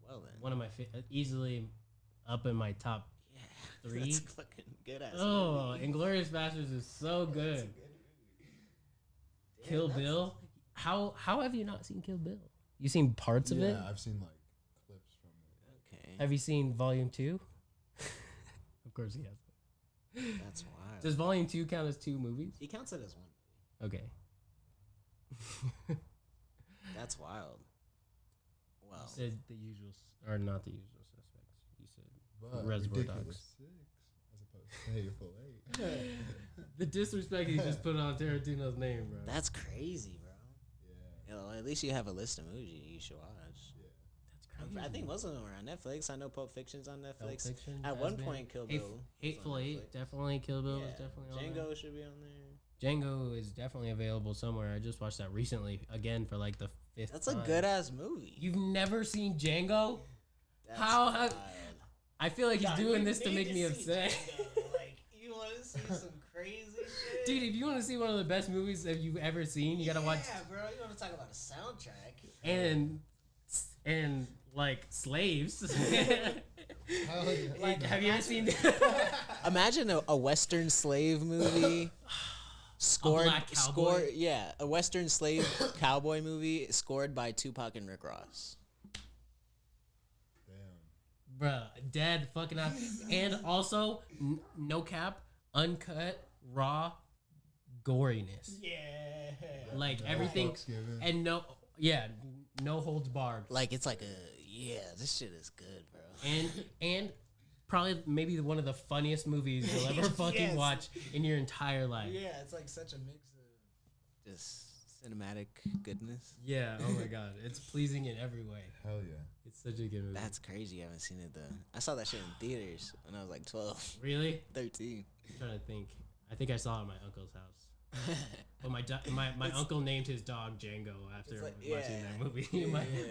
Well then. One of my easily up in my top. Yeah. 3. That's fucking good ass. Oh, movie. Inglorious Bastards is so good. Kill that's- Bill. How have you not seen Kill Bill? You seen parts of it? Yeah, I've seen like clips from it. Okay. Have you seen Volume 2? Of course he has. That's wild. Does Volume 2 count as 2 movies? He counts it as one movie. Okay. That's wild. Well, You said the usual, or not the usual suspects. You said But Reservoir Ridiculous Dogs. 6 as opposed to Hateful 8. The disrespect he just put on Tarantino's name, bro. that's crazy, bro. Yeah. You know, at least you have a list of movies you should watch. Yeah. That's crazy. I think most of them are on Netflix. I know Pulp Fiction's on Netflix. Pulp Fiction At has one been. point, Kill Bill. was Hateful on Eight, Netflix. definitely. Kill Bill Yeah. is definitely on there. Django should be on there. Django is definitely available somewhere. I just watched that recently again for like the 5th That's time. a good ass movie. You've never seen Django? That's How have- wild. I feel like he's Nah, doing you this to need make me see upset. Django. Like, you want to see some crazy shit? Dude, if you want to see one of the best movies that you've ever seen, you gotta watch Yeah, bro. You want to talk about a soundtrack? and like slaves. Hell yeah. Like, Have you ever seen Imagine a Western slave movie. black cowboy? Yeah, a Western slave cowboy movie scored by Tupac and Rick Ross. Damn. Bruh, dead fucking out. And also, no cap, uncut, raw goriness. Yeah. Like everything, fucks given. and no holds barred. Like it's like this shit is good, bro. And probably maybe one of the funniest movies you'll ever fucking Yes. watch in your entire life. Yeah, it's like such a mix of just cinematic goodness. Yeah, oh my god, it's pleasing in every way. Hell yeah. It's such a good movie. That's crazy. I haven't seen it though. I saw that shit in theaters when I was like 12, Really? 13. I'm trying to think. I think I saw it at my uncle's house. But my uncle named his dog Django after watching that movie.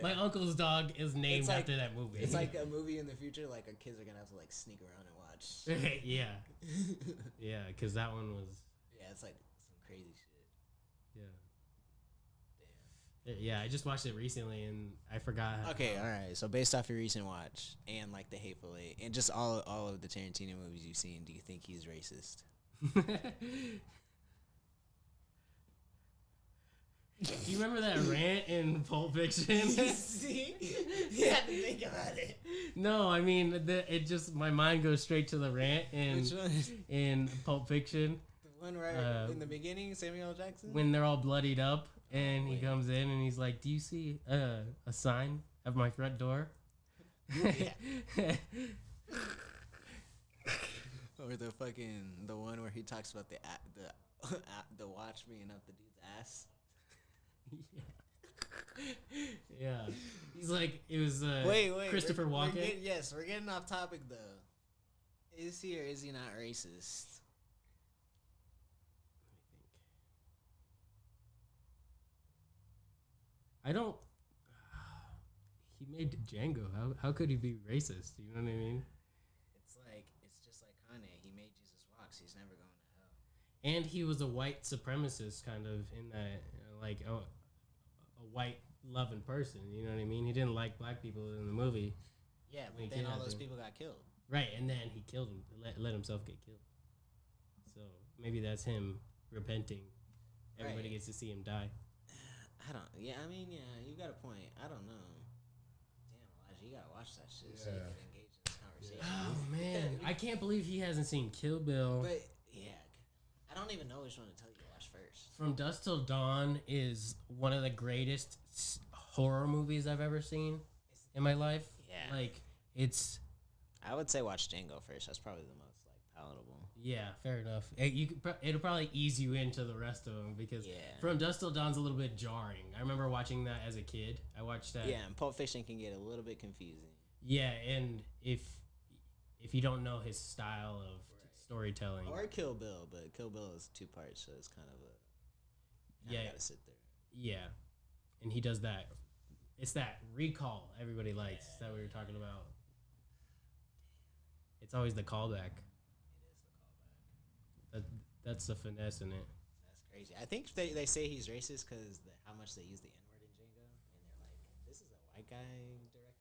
My uncle's dog is named after that movie. It's like a movie in the future. Like our kids are gonna have to like sneak around and watch. Yeah, yeah, because that one was. Yeah, it's like some crazy shit. Yeah. Damn. Yeah, I just watched it recently and I forgot. Okay, all right. So based off your recent watch and like the Hateful Eight and just all of the Tarantino movies you've seen, do you think he's racist? Do you remember that rant in Pulp Fiction? See, you had to think about it. No, I mean it just my mind goes straight to the rant in Pulp Fiction. The one right in the beginning, Samuel L. Jackson, when they're all bloodied up and he comes in and he's like, "Do you see a sign at my front door?" Yeah. Or the one where he talks about the watch being up the dude's ass. Yeah. He's like, it was wait, Christopher Walken. We're getting off topic though. Is he or is he not racist? Let me think. I don't. He made Django. How could he be racist? You know what I mean? It's just like Kanye. He made Jesus walk. So he's never going to hell. And he was a white supremacist, kind of in that, like a white loving person. You know what I mean? He didn't like black people in the movie. Yeah, but then all those people got killed. Right, and then he killed him. Let himself get killed. So maybe that's him repenting. Everybody gets to see him die. I don't. Yeah, I mean, yeah, you got a point. I don't know. Damn, Elijah, you gotta watch that shit so you can engage in this conversation. Oh man, I can't believe he hasn't seen Kill Bill. But yeah, I don't even know which one to tell you to watch first. From Dusk Till Dawn is one of the greatest horror movies I've ever seen in my life. Yeah, like it's. I would say watch Django first. That's probably the most like palatable. Yeah, fair enough. It'll probably ease you into the rest of them because From Dusk Till Dawn's a little bit jarring. I remember watching that as a kid. I watched that. Yeah, and Pulp Fiction can get a little bit confusing. Yeah, and if you don't know his style of storytelling, or Kill Bill, but Kill Bill is 2 parts, so it's kind of a you gotta sit there. Yeah, and he does that. It's that recall everybody likes that we were talking about. It's always the callback. It is the callback. That's the finesse in it. That's crazy. I think they say he's racist because how much they use the N-word in Django, and they're like, this is a white guy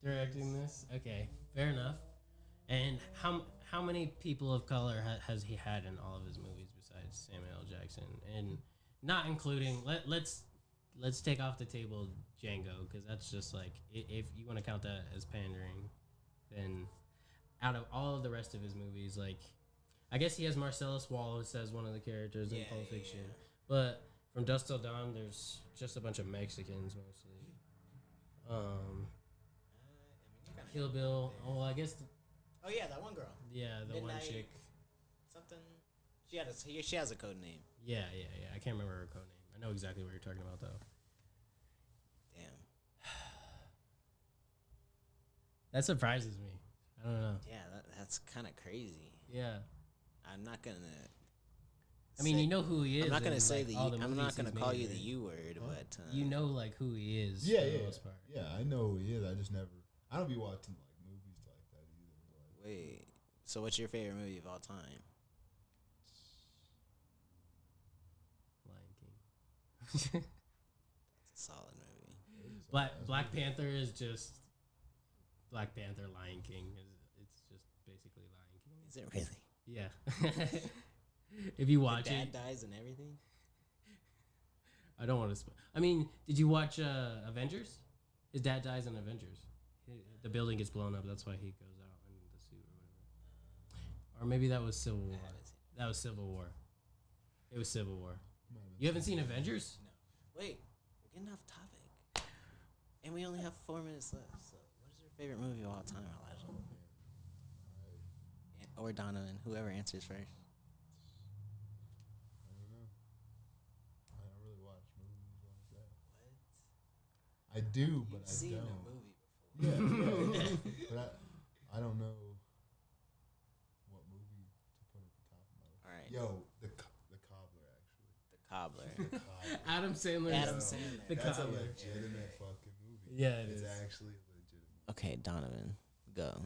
directing this. Okay, fair enough. And how many people of color has he had in all of his movies besides Samuel L. Jackson? And not including let's take off the table Django, because that's just like, if you want to count that as pandering, then out of all of the rest of his movies, like, I guess he has Marcellus Wallace as one of the characters in Pulp Fiction. Yeah. But from Dusk Till Dawn, there's just a bunch of Mexicans mostly. Kill Bill. Oh, I guess. Oh yeah, that one girl. Yeah, the Midnight, one chick. Something. She has a code name. Yeah. I can't remember her code name. I know exactly what you're talking about though. Damn. That surprises me. I don't know. Yeah, that's kind of crazy. Yeah. I'm not gonna. I mean, you know who he is. I'm not gonna say like, I'm not gonna call you the U word, but you know, like, who he is. Yeah, for the most part. Yeah, I know who he is. I just never. I don't be watching like movies like that either. Like, wait, so what's your favorite movie of all time? Lion King. It's a solid movie. Black Panther is just Black Panther. Lion King it's just basically Lion King. Is it really? Yeah. If you watch Dad dies and everything. I don't want to. I mean, did you watch Avengers? His dad dies in Avengers. The building gets blown up. That's why he goes out in the suit or whatever. Or maybe that was Civil War. That was Civil War. It was Civil War. You haven't seen Avengers? No. Wait, we're getting off topic, and we only have 4 minutes left. So, what is your favorite movie of all time, Elijah? Or Donovan, whoever answers first. I don't know. I don't really watch movies like that. What? I do, but You've seen don't. a movie before. Yeah. But I don't know what movie to put at the top of my list. All Yo, the cobbler actually. The Cobbler. The cobbler. Adam Sandler. Adam Sandler. The That's Cobbler. a legitimate fucking movie. Yeah, it it's is. actually a legitimate. Okay, Donovan, go.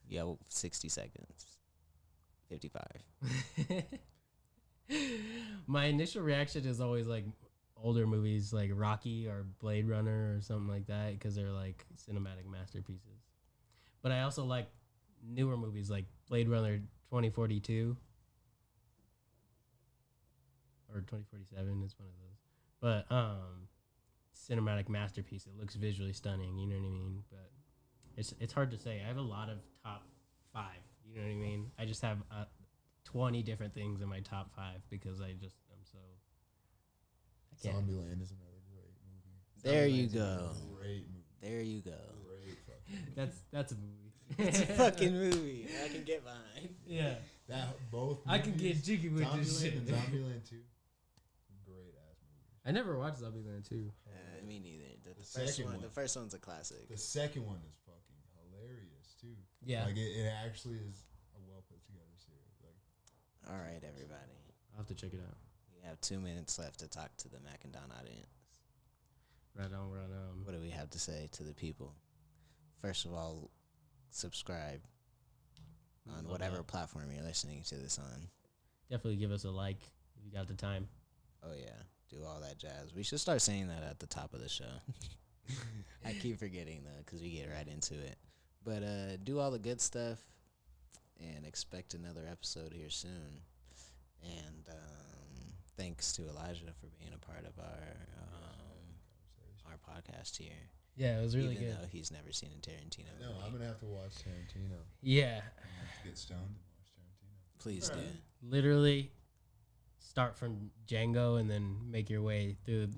Yo, 60 seconds. 55. My initial reaction is always like older movies like Rocky or Blade Runner or something like that because they're like cinematic masterpieces. But I also like newer movies like Blade Runner 2042 or 2047 is one of those. But cinematic masterpiece. It looks visually stunning, you know what I mean? But it's hard to say. I have a lot of top 5, you know what I mean? I just have 20 different things in my top 5 because I'm so I can't. Zombieland is another great movie. There you Zombieland's go. a great movie. There you go. Great fucking movie. That's a movie. It's a fucking movie. I can get behind. Yeah. That both. I can get movies, jiggy with this Zombieland shit. and Zombieland 2. Great ass movies. I never watched Zombieland 2. Me neither. The first second one. one. The first one's a classic. The second one is fucking hilarious too. Yeah. Like it actually is a well put together series. Like All right, everybody. I'll have to check it out. We have 2 minutes left to talk to the Mac and Don audience. Right on, right on. What do we have to say to the people? First of all, subscribe on whatever platform you're listening to this on. Definitely give us a like if you got the time. Oh, yeah. Do all that jazz. We should start saying that at the top of the show. I keep forgetting, though, because we get right into it. But do all the good stuff and expect another episode here soon. And thanks to Elijah for being a part of our podcast here. Yeah, it was really Even good. though he's never seen a Tarantino no, movie. I'm gonna have to watch Tarantino. Yeah. I'm gonna have to get stoned and watch Tarantino. Please do. Literally start from Django and then make your way through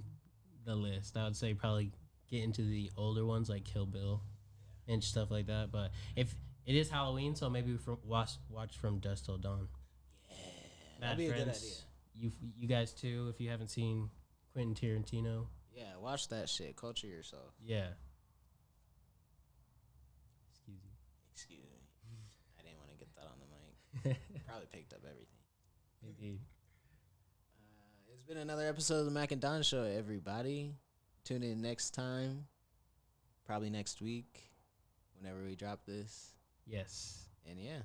the list. I would say probably get into the older ones like Kill Bill and stuff like that. But if it is Halloween, so maybe watch From Dusk Till Dawn. Yeah, Bad that'd be a good Friends. idea. You guys too, if you haven't seen Quentin Tarantino. Yeah, watch that shit. Culture yourself. Yeah. Excuse you. Excuse me. I didn't want to get that on the mic. Probably picked up everything. Indeed. It's been another episode of the Mac and Don Show, everybody. Tune in next time. Probably next week, whenever we drop this. Yes. And yeah.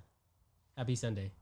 Happy Sunday.